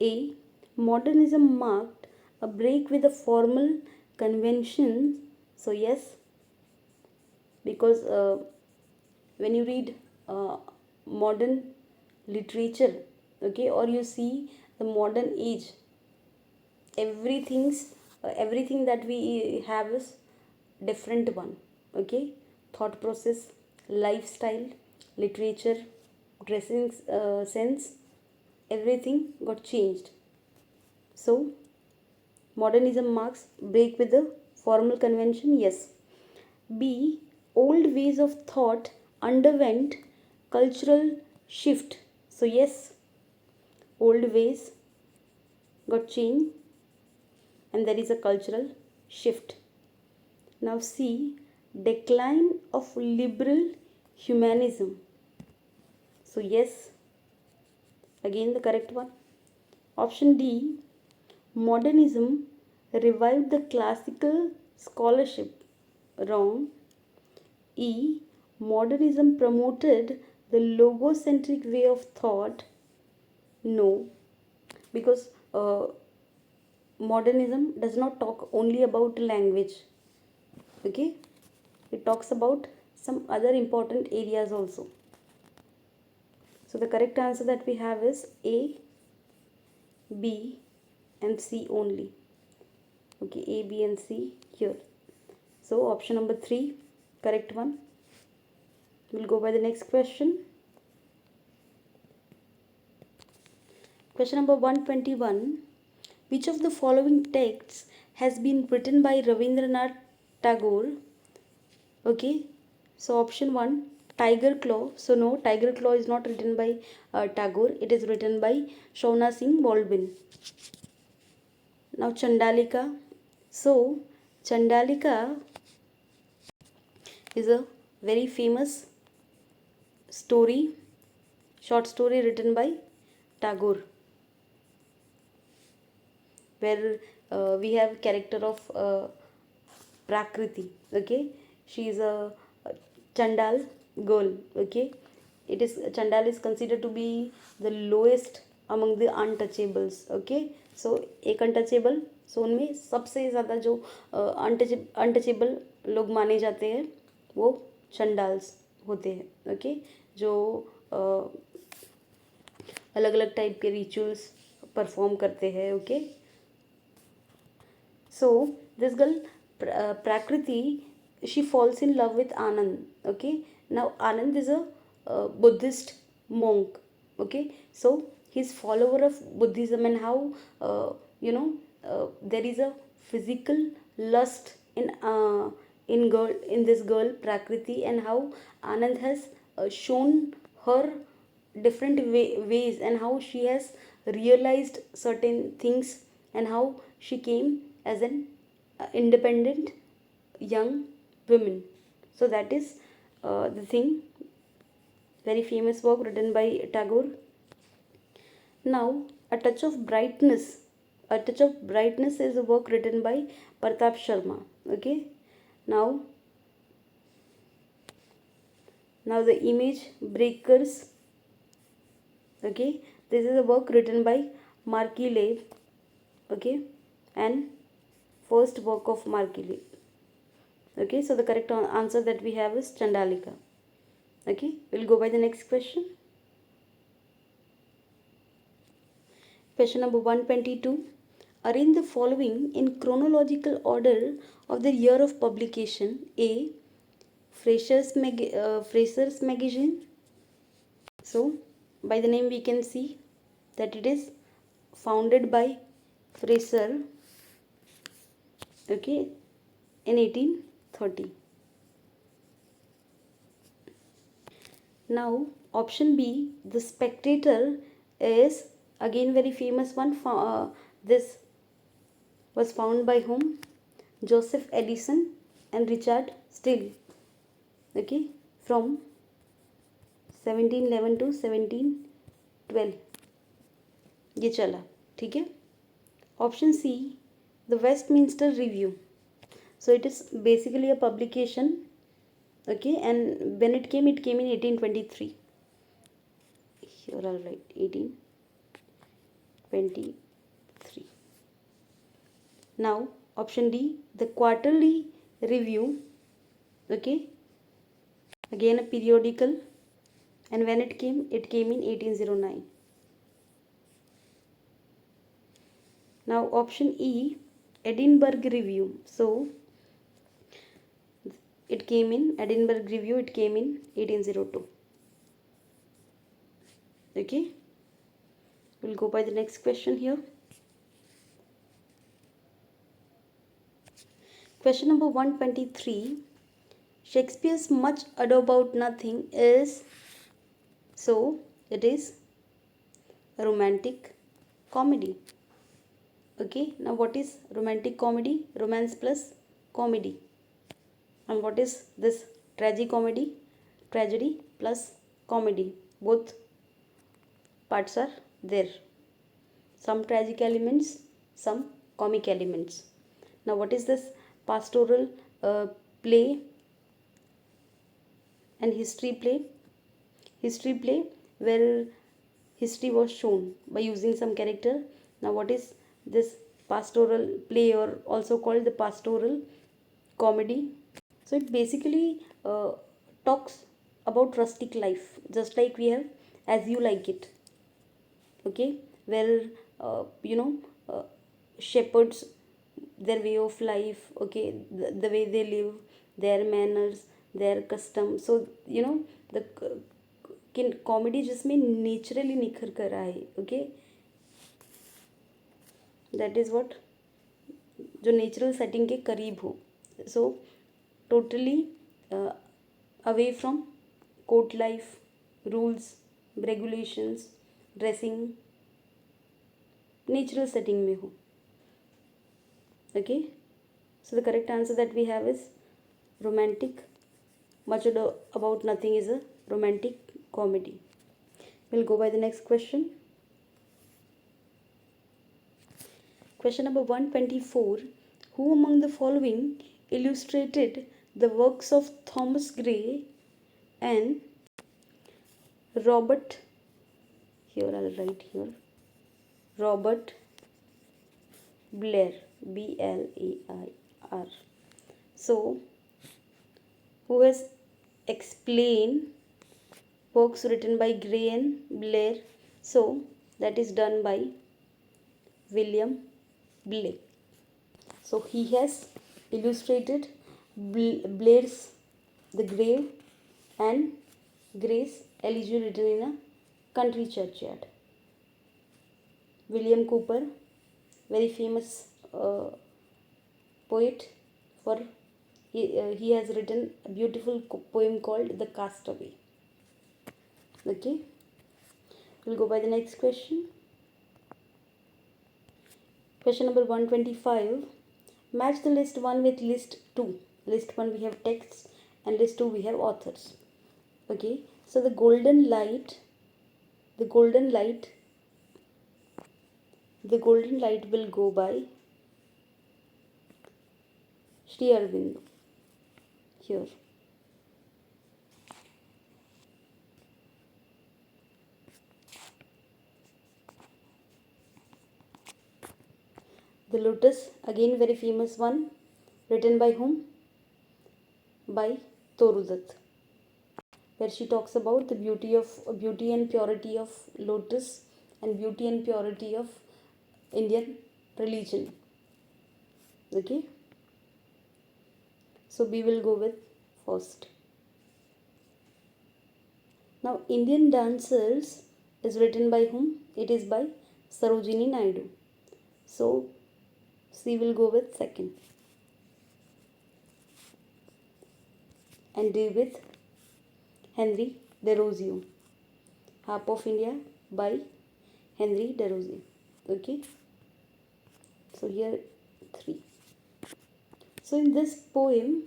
S1: A, modernism marked a break with the formal conventions. So yes, because when you read modern literature, okay, or you see the modern age, everything that we have is different one, okay. Thought process, lifestyle, literature, dressing sense, everything got changed. So modernism marks break with the formal convention, yes. B, old ways of thought underwent cultural shift. So yes, old ways got changed and there is a cultural shift. Now see, decline of liberal humanism. So yes, again the correct one. Option D, modernism revived the classical scholarship. Wrong. E, modernism promoted the logocentric way of thought. No, because modernism does not talk only about language, okay. It talks about some other important areas also. So the correct answer that we have is A, B and C only. Okay, A, B and C here. So option number 3 correct one. We'll go by the next question. Question number 121. Which of the following texts has been written by Rabindranath Tagore? Okay, so option 1, Tiger Claw. So no, Tiger Claw is not written by Tagore. It is written by Shauna Singh Baldwin. Now Chandalika. So Chandalika is a very famous story, short story written by Tagore, where we have character of Prakriti. Okay, she is a Chandal girl. Okay, it is Chandal is considered to be the lowest among the untouchables. Okay, so एक untouchable, so उनमें सबसे ज़्यादा जो untouchable लोग माने जाते हैं वो चंडाल्स होते हैं. ओके, जो अलग अलग टाइप के रिचुअल्स परफॉर्म करते हैं. Okay, so this girl Prakriti, she falls in love with Anand. Okay, now Anand is a Buddhist monk. Okay, so he's follower of Buddhism, and how there is a physical lust in this girl Prakriti, and how Anand has shown her different ways, and how she has realized certain things, and how she came as an independent young woman. So that is the thing, very famous work written by Tagore. Now a touch of brightness. A touch of brightness is a work written by Pratap Sharma. Okay, now the image breakers. Okay, this is a work written by Marquis. Okay, and first work of Marquis. Okay, so the correct answer that we have is Chandalika. Okay, we'll go by the next question. Question number 122. Arrange the following in chronological order of the year of publication. A, Fraser's magazine. So by the name we can see that it is founded by Fraser, okay, in 1830. Now option B, The Spectator, is again very famous one. This was found by whom? Joseph Edison and Richard Steele. Okay, from 1711 to 1712 ये चला. ठीक है. Option C, The Westminster Review. So it is basically a publication. Okay, and when it came in 1823. Here I'll write 1823. Now option D, The Quarterly Review. Okay, Again a periodical, and when it came in 1809. Now option E, Edinburgh Review. So it came in Edinburgh Review, it came in 1802. Okay, we'll go by the next question here. Question number 123. Shakespeare's Much Ado About Nothing is, so it is a romantic comedy. Okay, now what is romantic comedy? Romance plus comedy. And what is this tragicomedy? Tragedy plus comedy. Both parts are there. Some tragic elements, some comic elements. Now what is this pastoral play and history play? History play where history was shown by using some character. Now what is this pastoral play, or also called the pastoral comedy? So it basically talks about rustic life, just like we have As You Like It. Okay, where shepherds, their way of life, okay, the way they live, their manners, their customs. So the comedy जिसमें naturally निखर कर आए. Okay, that is what, जो natural setting के करीब हो. सो totally away from court life, rules, regulations, dressing, natural setting में हो. Okay, so the correct answer that we have is romantic. Much Ado About Nothing is a romantic comedy. We'll go by the next question. Question number 124. Who among the following illustrated the works of Thomas Gray and Robert, here I'll write here, Robert Blair, Blair. So who has explained works written by Gray and Blair? So that is done by William Blake. So he has illustrated Blair's The Grave and Gray's Elegy written in a country churchyard. William Cooper, very famous poet, for he has written a beautiful poem called The Castaway. Okay, we'll go by the next question. Question number 125. Match the list 1 with list 2. List 1 we have texts and list 2 we have authors. Okay, so the golden light will go by Sri Aurobindo. Here, The Lotus, again very famous one, written by whom? By Toru Dutt, where she talks about the beauty and purity of lotus and beauty and purity of Indian religion. Okay, so we will go with first. Now Indian Dancers is written by whom? It is by Sarojini Naidu. So C will go with second. And D with Henry Desrosiers. Harp of India by Henry Desrosiers. Okay, so here 3. So in this poem,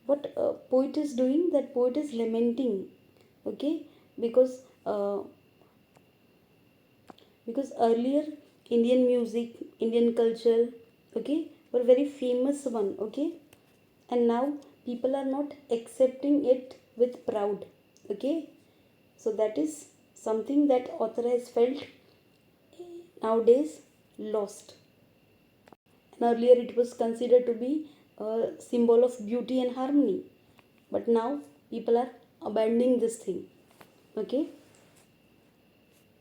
S1: what poet is doing? That poet is lamenting. Okay, because earlier Indian music, Indian culture, okay, were very famous one. Okay, and now people are not accepting it with proud. Okay, so that is something that author has felt nowadays lost. And earlier it was considered to be a symbol of beauty and harmony, but now people are abandoning this thing. Okay,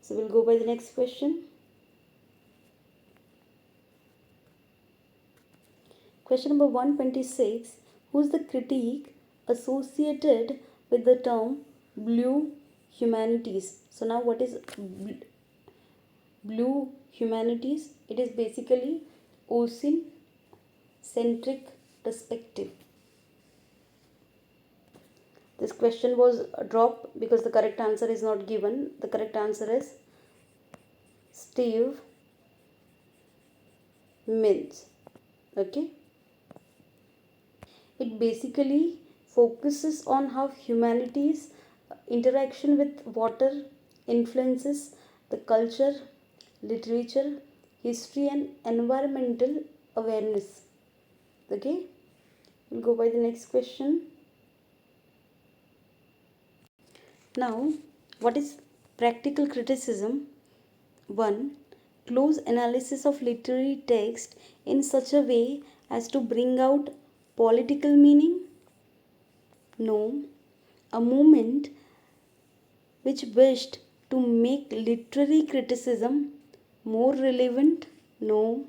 S1: so we'll go by the next question. Question number 126. Who's the critique associated with the term blue humanities? So now what is blue humanities? It is basically ocean centric perspective. This question was dropped because the correct answer is not given. The correct answer is Steve Mintz. Okay. It basically focuses on how humanity's interaction with water influences the culture, literature, history, and environmental awareness. Okay, we'll go by the next question. Now, what is practical criticism? 1. Close analysis of literary text in such a way as to bring out political meaning? No. A movement which wished to make literary criticism more relevant? No.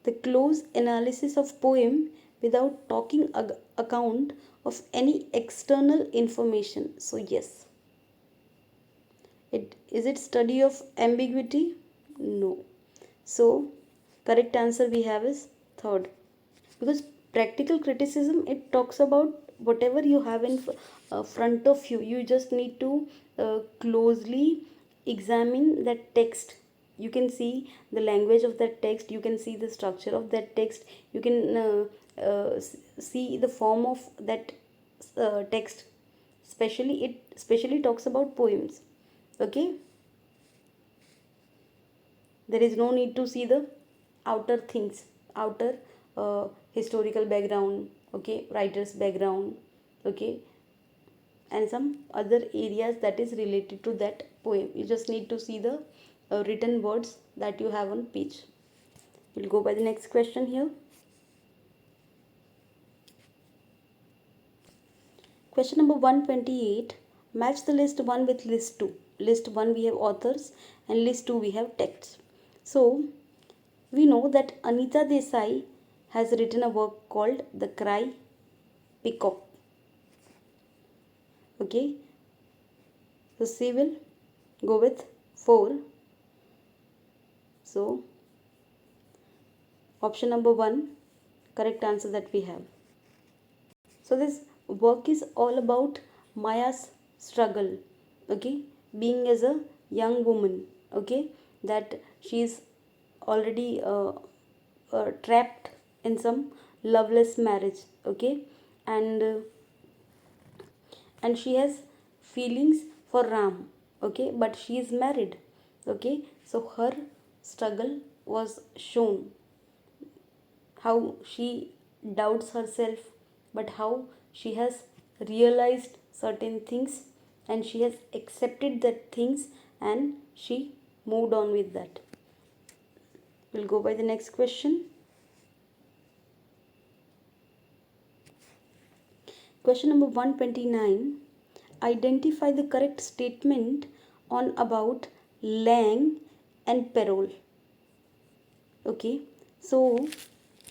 S1: The close analysis of poem without taking account of any external information. So yes. Is it study of ambiguity? No. So correct answer we have is third. Because practical criticism, it talks about whatever you have in front of you. You just need to closely examine that text. You can see the language of that text, you can see the structure of that text, you can see the form of that text. Especially talks about poems. Okay, there is no need to see the outer things, outer historical background, okay, writer's background, okay, and some other areas that is related to that poem. You just need to see the written words that you have on page. We'll go by the next question here. Question number 128. Match the list 1 with list 2. List 1 we have authors and list 2 we have texts. So we know that Anita Desai has written a work called The Cry Peacock. Okay, so she will go with 4. So option number 1, correct answer that we have. So this work is all about Maya's struggle, okay, being as a young woman, okay, that she is already trapped in some loveless marriage, okay, and she has feelings for Ram, okay, but she is married, okay, so her struggle was shown, how she doubts herself, but how she has realized certain things and she has accepted that things and she moved on with that. We'll go by the next question. Question number 129. Identify the correct statement on about Lang and Parole. Okay, so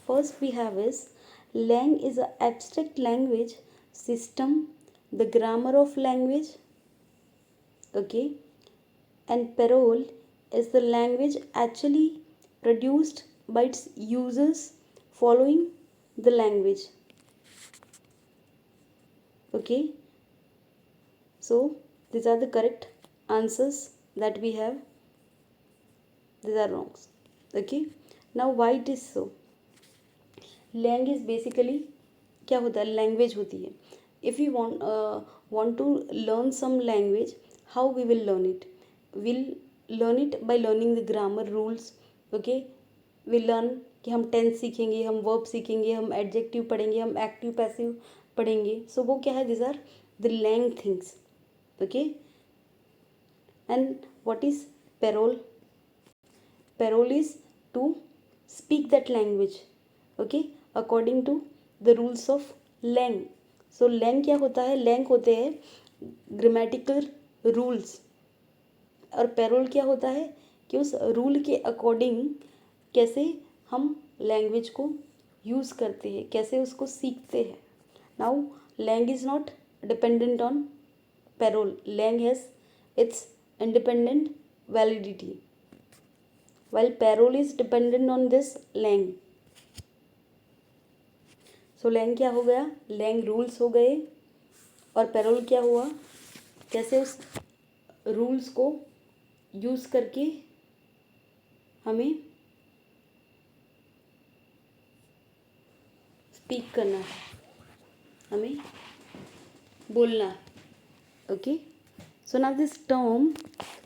S1: first we have is Lang is an abstract language system, the grammar of language, okay, and Parole is the language actually produced by its users following the language. Okay, so these are the correct answers that we have. These are wrong. Okay, now why it is so? Lang is basically क्या होता है, language होती है. If we want to learn some language, how we will learn it? We'll learn it by learning the grammar rules. Okay, we learn कि हम tense सीखेंगे, हम verb सीखेंगे, हम एडजेक्टिव पढ़ेंगे, हम एक्टिव पैसिव पढ़ेंगे. सो वो क्या है? This are the langue things. Okay, and what is parole? Parole is to speak that language, okay, according to the rules of Lang. So Lang क्या होता है? Lang होते हैं ग्रामेटिकल रूल्स। और पैरोल क्या होता है कि उस रूल के अकॉर्डिंग कैसे हम लैंग्वेज को यूज़ करते हैं, कैसे उसको सीखते हैं। Now langue is not dependent on parole, langue has its independent validity, while parole is dependent on this lang। So langue क्या हो गया, लैंग रूल्स हो गए, और पैरोल क्या हुआ, कैसे उस रूल्स को यूज़ करके हमें स्पीक करना है, हमें बोलना है। Okay, so now this term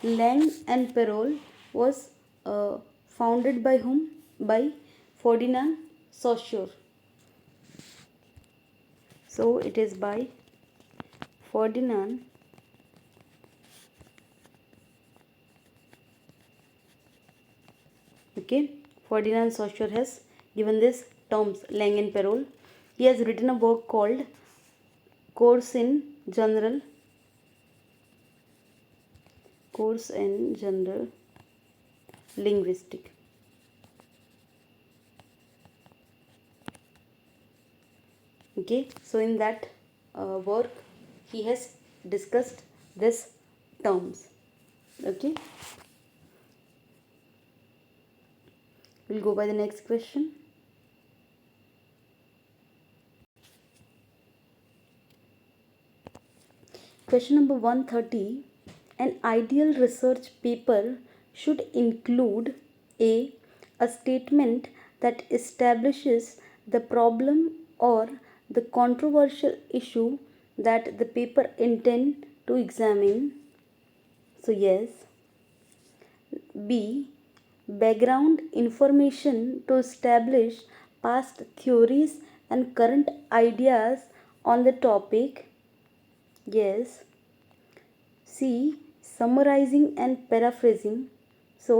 S1: langue and parole was founded by whom? By Ferdinand Saussure. So it is by Ferdinand Ferdinand Saussure has given this terms lang and parole. He has written a work called Course in General Linguistic. Okay, so in that work he has discussed this terms. Okay, we'll go by the next question. Question number 130. An ideal research paper should include a statement that establishes the problem or the controversial issue that the paper intend to examine. So yes. B. Background information to establish past theories and current ideas on the topic. Yes. C. Summarizing and paraphrasing. So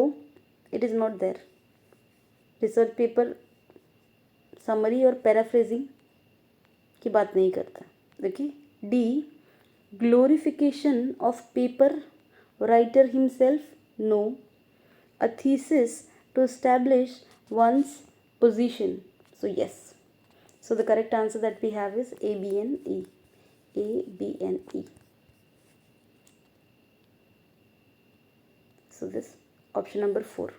S1: it is not there. Research paper summary और paraphrasing की बात नहीं करता. Okay. D. Glorification of paper writer himself. No. A thesis to establish one's position. So yes. So the correct answer that we have is A, B and E. A, B and E. So this option number 4.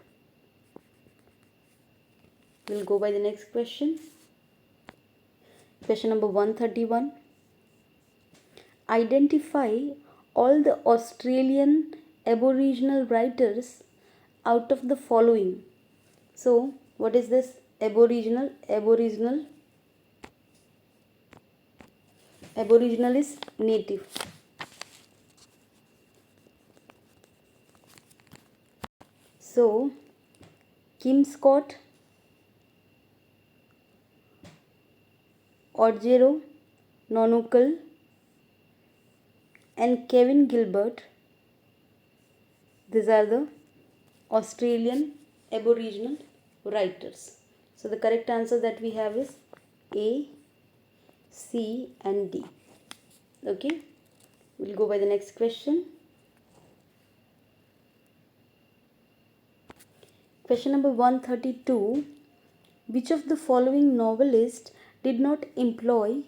S1: We'll go by the next question. Question number 131. Identify all the Australian Aboriginal writers out of the following. So what is this Aboriginal? Aboriginal is native. So Kim Scott, Odjero Nonukal and Kevin Gilbert, these are the Australian Aboriginal writers. So the correct answer that we have is A, C and D. Okay, we'll go by the next question. Question number 132. Which of the following novelists did not employ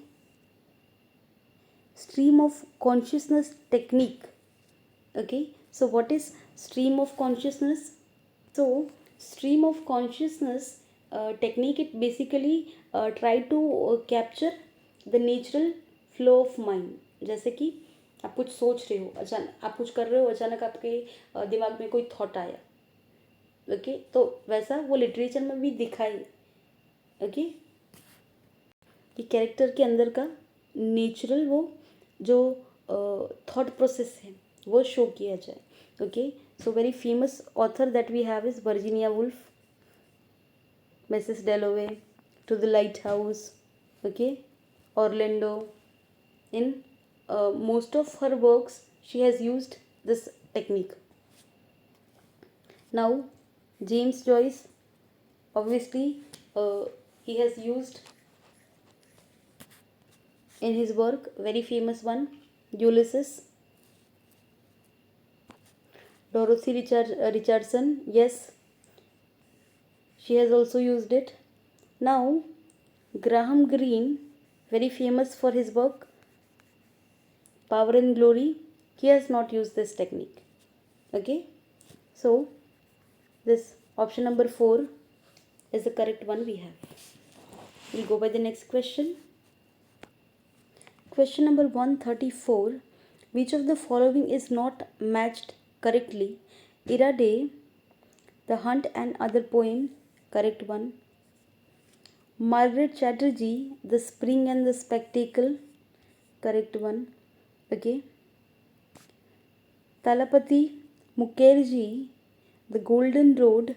S1: stream of consciousness technique? Okay, so what is stream of consciousness? So stream of consciousness technique, it basically try to capture the natural flow of mind. जैसे कि आप कुछ सोच रहे हो, अचानक आप कुछ कर रहे हो, अचानक आपके दिमाग में कोई थॉट आया. ओके, तो वैसा वो लिटरेचर में भी दिखाई. ओके, कि कैरेक्टर के अंदर का नेचुरल वो जो थॉट प्रोसेस है वो शो किया जाए. Okay, so very famous author that we have is Virginia Woolf, Mrs. Dalloway, To the Lighthouse, okay, Orlando. In most of her works she has used this technique. Now James Joyce, obviously he has used in his work very famous one, Ulysses. Dorothy Richardson, yes, she has also used it. Now, Graham Greene, very famous for his work Power and Glory, he has not used this technique. Okay, so this option number 4 is the correct one we have. We'll go by the next question. Question number 134. Which of the following is not matched correctly? Ira Day, The Hunt and Other Poem, correct one. Margaret Chatterjee, The Spring and the Spectacle, correct one. Okay. Talapati Mukherjee, The Golden Road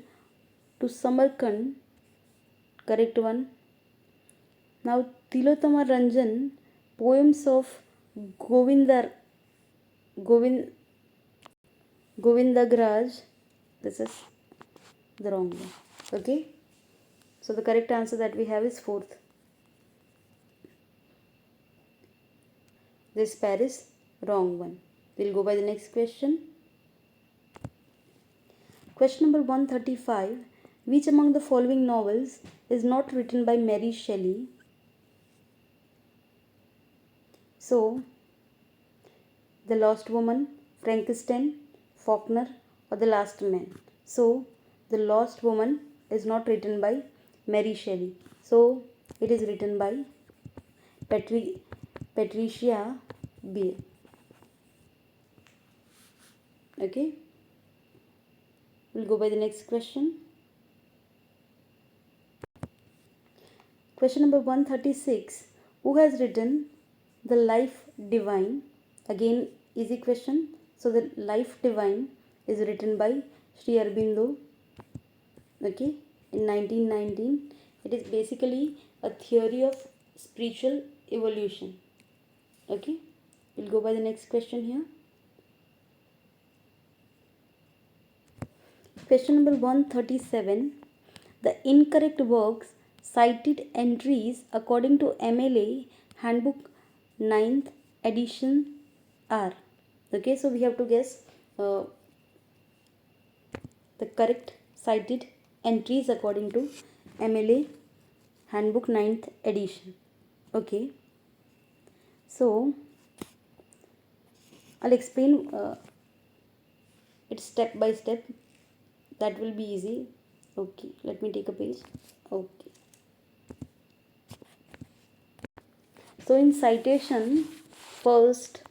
S1: to Samarkand, correct one. Now Tilotama Ranjan, Poems of Govinda Govindagraj, this is the wrong one. Okay, so the correct answer that we have is 4th. This pair is wrong one. We'll go by the next question. Question number 135. Which among the following novels is not written by Mary Shelley? So, The Lost Woman, Frankenstein, Faulkner, or The Last Man. So, The Lost Woman is not written by Mary Shelley. So, it is written by Patricia Beer. Okay. We'll go by the next question. Question number 136. Who has written The Life Divine? Again, easy question. So, The Life Divine is written by Sri Aurobindo. Okay, in 1919. It is basically a theory of spiritual evolution. Okay, we'll go by the next question here. Question number 137. The incorrect works cited entries according to MLA Handbook 9th edition are. Okay, so we have to guess the correct cited entries according to MLA Handbook 9th edition. Okay, so I'll explain it step by step. That will be easy. Okay, let me take a page. Okay, so in citation, first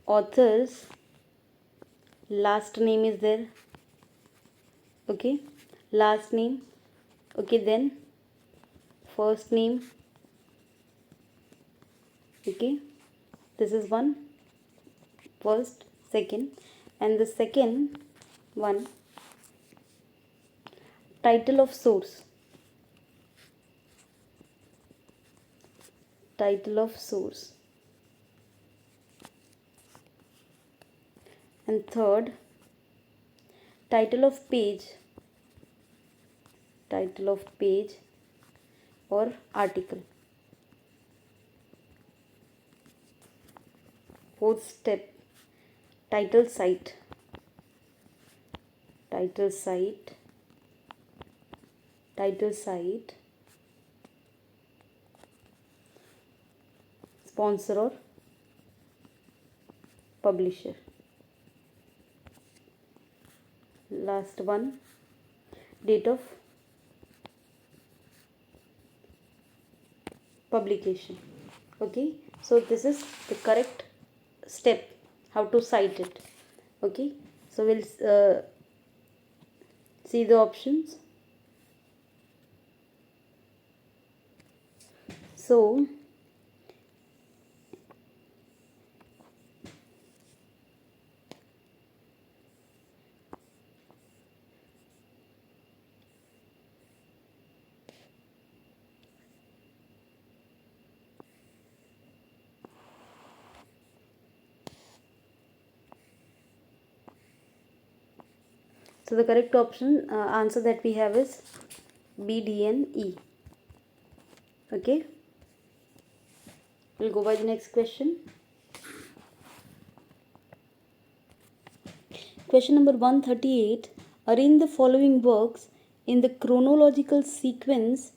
S1: author's last name is there. Okay, last name. Okay, then first name. Okay, this is one, first, second, and the second one, title of source. Title of source. And third, title of page. Title of page or article. Fourth step, title site. Title site. Title site. Sponsor or publisher. Last one, date of publication. Okay, so this is the correct step how to cite it. Okay, so we'll see the options. So the correct option answer that we have is B, D, and E. Okay, we'll go by the next question. Question number 138. Arrange the following works in the chronological sequence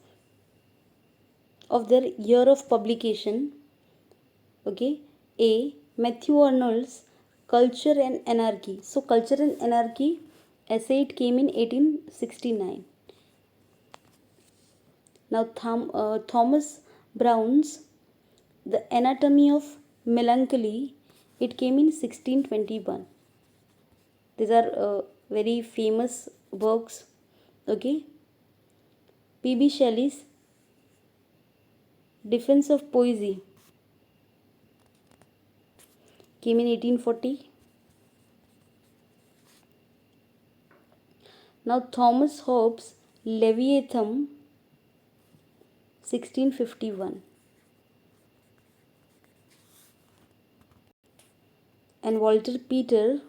S1: of their year of publication. Okay, A. Matthew Arnold's Culture and Anarchy. So, Culture and Anarchy essay, it came in 1869. Now, Thomas Brown's The Anatomy of Melancholy, it came in 1621. These are very famous works. Okay. P.B. Shelley's Defense of Poesy came in 1840. Now, Thomas Hobbes' Leviathan, 1651. And Walter Peters'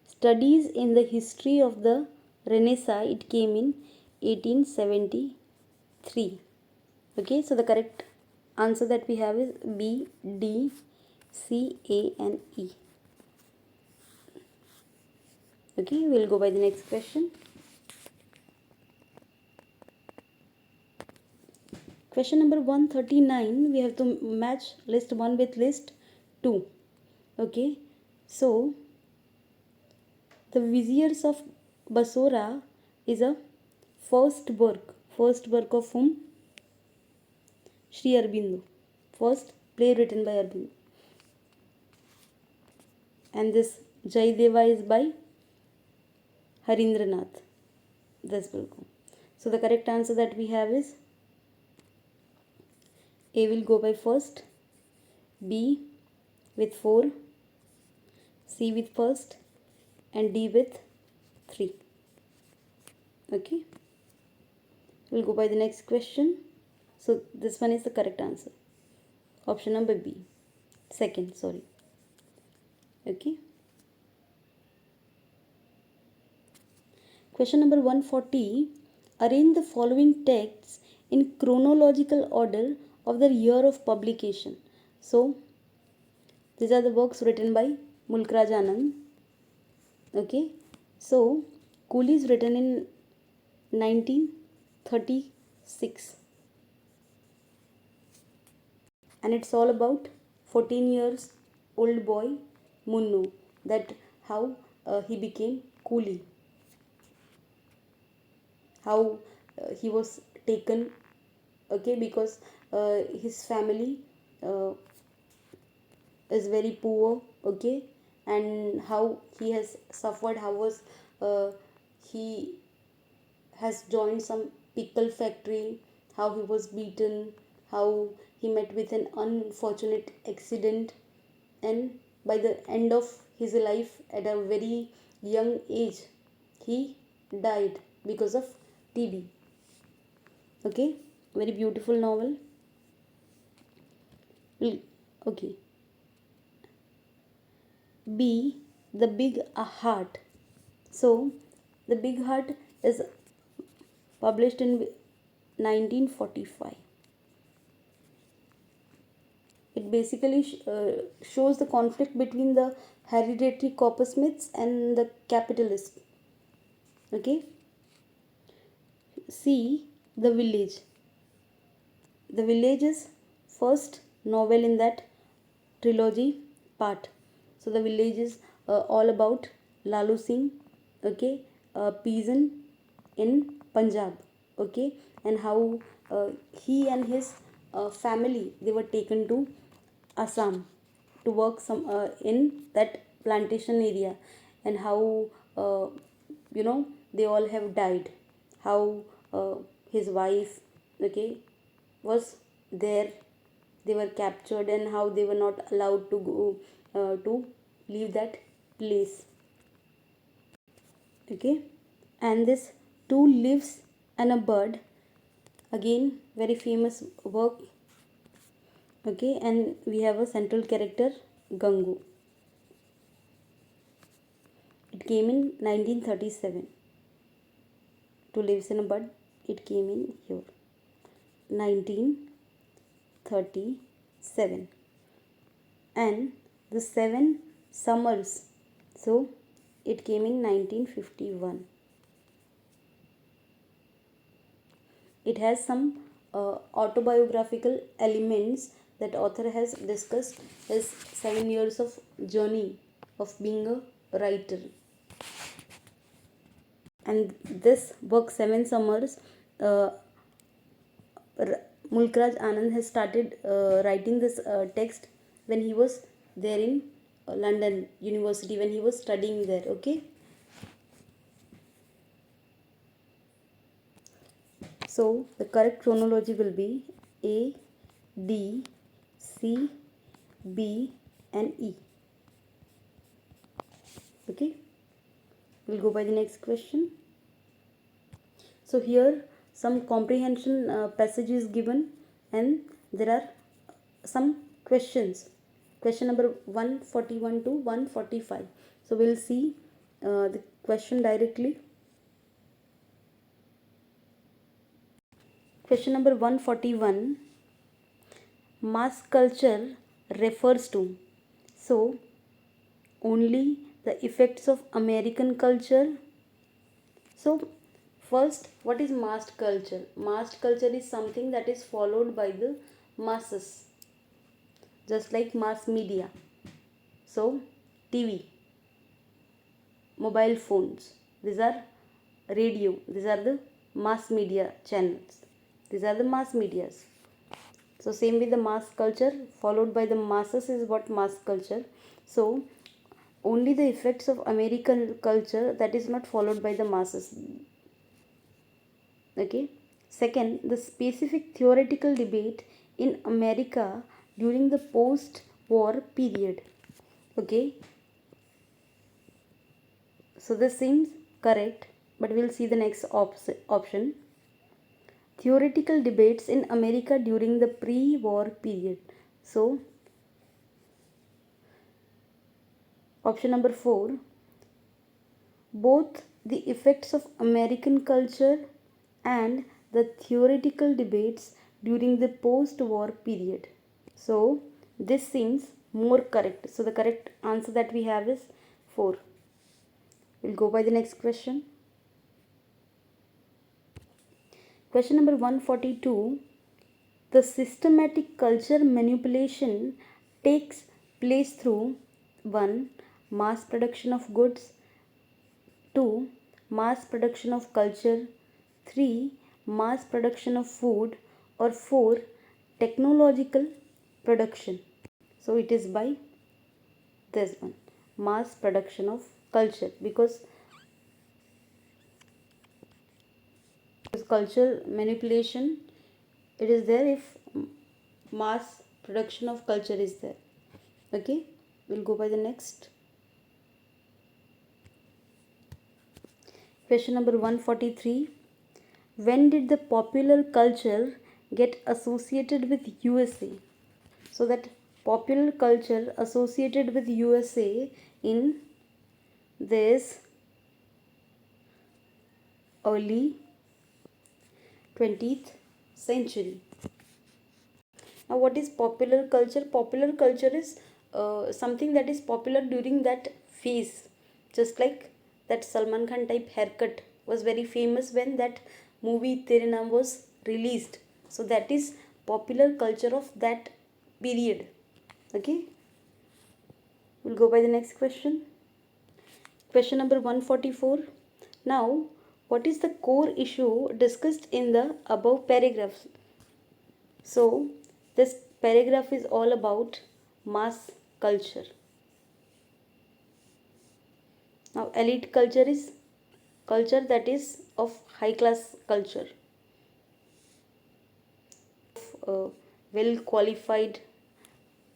S1: Studies in the History of the Renaissance, it came in 1873. Okay, so the correct answer that we have is B, D, C, A, and E. Okay, we'll go by the next question. Question number 139, we have to match list 1 with list 2. Okay, so the Viziers of Basora is a first work of whom? Sri Aurobindo. First play written by Aurobindo. And this Jaideva is by Harindranath. This will go. So the correct answer that we have is A will go by first, B with 4, C with first, and D with 3. Okay. We'll go by the next question. So this one is the correct answer. Option number B. Second, sorry. Okay. Question number 140. Arrange the following texts in chronological order of their year of publication. So, these are the works written by Mulk Raj Anand. Okay. So, Coolie is written in 1936. And it's all about 14 years old boy Munnu, that how he became Coolie. How he was taken, okay, because his family is very poor, okay, and how he has suffered, how was he has joined some pickle factory, how he was beaten, how he met with an unfortunate accident, and by the end of his life at a very young age he died because of TB. Okay, very beautiful novel. Okay. B, The Big Heart. So, The Big Heart is published in 1945. It basically shows the conflict between the hereditary coppersmiths and the capitalists. Okay. C, The Village. The Village is first novel in that trilogy part. So The Village is all about Lalu Singh, okay, a peasant in Punjab, okay, and how he and his family, they were taken to Assam to work some in that plantation area, and how they all have died, how his wife, okay, was there, they were captured, and how they were not allowed to go to leave that place, okay. And this Two Leaves and a Bird, again very famous work, okay, and we have a central character Gangu. It came in 1937. Two Leaves and a Bird, it came in here. 1937, and the seven summers, so it came in 1951. It has some autobiographical elements that author has discussed his 7 years of journey of being a writer. And this book, Seven Summers, uh, Mulkraj Anand has started writing this text when he was there in London University, when he was studying there. Okay. So the correct chronology will be A, D, C, B, and E. Okay. We'll go by the next question. So here some comprehension passage is given, and there are some questions. Question number 141 to 145. So we'll see the question directly. Question number 141. Mass culture refers to. So only the effects of American culture. So first, what is mass culture? Mass culture is something that is followed by the masses, just like mass media. So TV, mobile phones, these are radio, these are the mass media channels, these are the mass medias. So same with the mass culture followed by the masses is what mass culture. So only the effects of American culture that is not followed by the masses. Okay. Second, the specific theoretical debate in America during the post-war period. Okay. So this seems correct, but we'll see the next option. Theoretical debates in America during the pre-war period. So option number 4. Both the effects of American culture and the theoretical debates during the post-war period. So this seems more correct. So the correct answer that we have is 4. We'll go by the next question. Question number 142. The systematic culture manipulation takes place through 1. Mass production of goods, 2. Mass production of culture, 3. Mass production of food, or 4. Technological production. So it is by this one, mass production of culture, because culture manipulation, it is there if mass production of culture is there. Okay, we'll go by the next. Question number 143. When did the popular culture get associated with USA? So that popular culture associated with USA in this early 20th century. Now what is popular culture? Popular culture is something that is popular during that phase, just like that Salman Khan type haircut was very famous when that movie Tere Naam was released. So that is popular culture of that period. Okay, we'll go by the next question. Question number 144. Now what is the core issue discussed in the above paragraphs? So this paragraph is all about mass culture. Now elite culture is culture that is of high class culture, well qualified,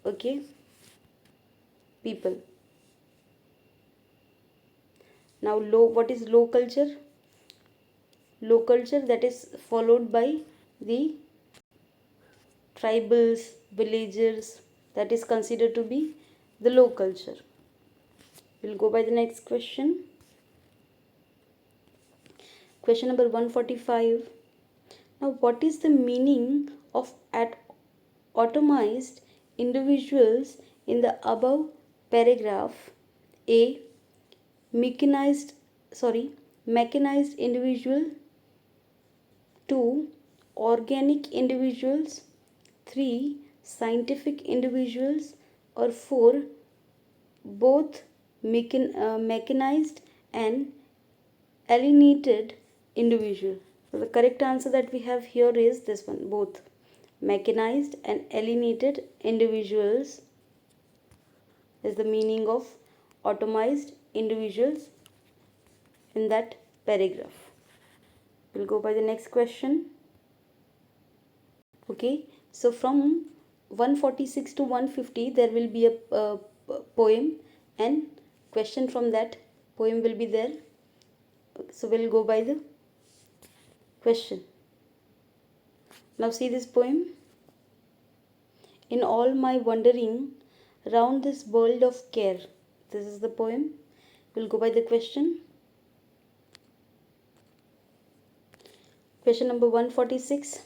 S1: okay, people. Now low, what is low culture? Low culture that is followed by the tribals, villagers, that is considered to be the low culture. We'll go by the next question. Question number 145. Now, what is the meaning of atomized individuals in the above paragraph? A. Mechanized, mechanized individual. 2. Organic individuals. 3. Scientific individuals. Or 4. Both mechanized and alienated individual. So the correct answer that we have here is this one, both mechanized and alienated individuals is the meaning of atomized individuals in that paragraph. We'll go by the next question. Okay, so from 146 to 150 there will be a poem and question from that poem will be there. So we'll go by the question. Now see this poem. In all my wandering round this world of care. This is the poem. We'll go by the question. Question number 146.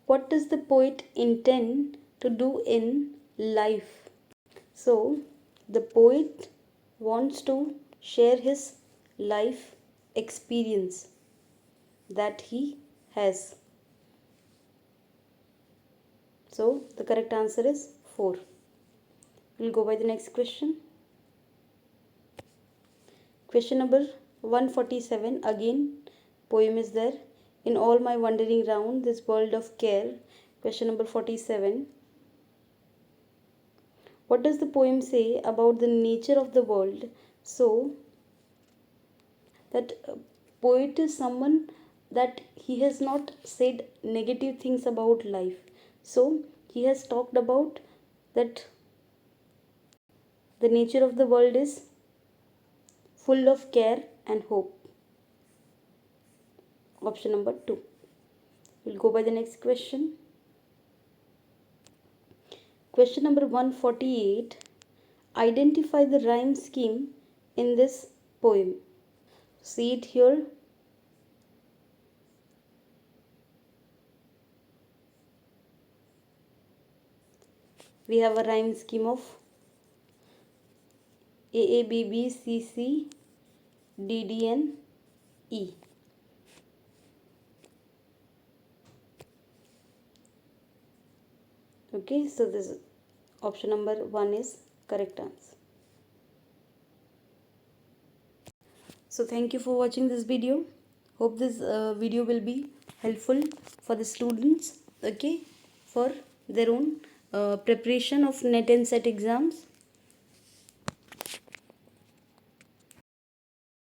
S1: What does the poet intend to do in life? So, the poet wants to share his life experience that he has. So, the correct answer is 4. We'll go by the next question. Question number 147. Again, poem is there. In all my wandering round this world of care. Question number 47. What does the poem say about the nature of the world? So, that poet is someone that he has not said negative things about life. So, he has talked about that the nature of the world is full of care and hope. Option number 2. We'll go by the next question. Question number 148. Identify the rhyme scheme in this poem. See it here. We have a rhyme scheme of A, B, B, C, C, D, D, and E. Okay, so this option number 1 is correct answer. So thank you for watching this video. Hope this video will be helpful for the students, okay, for their own preparation of NET and SET exams.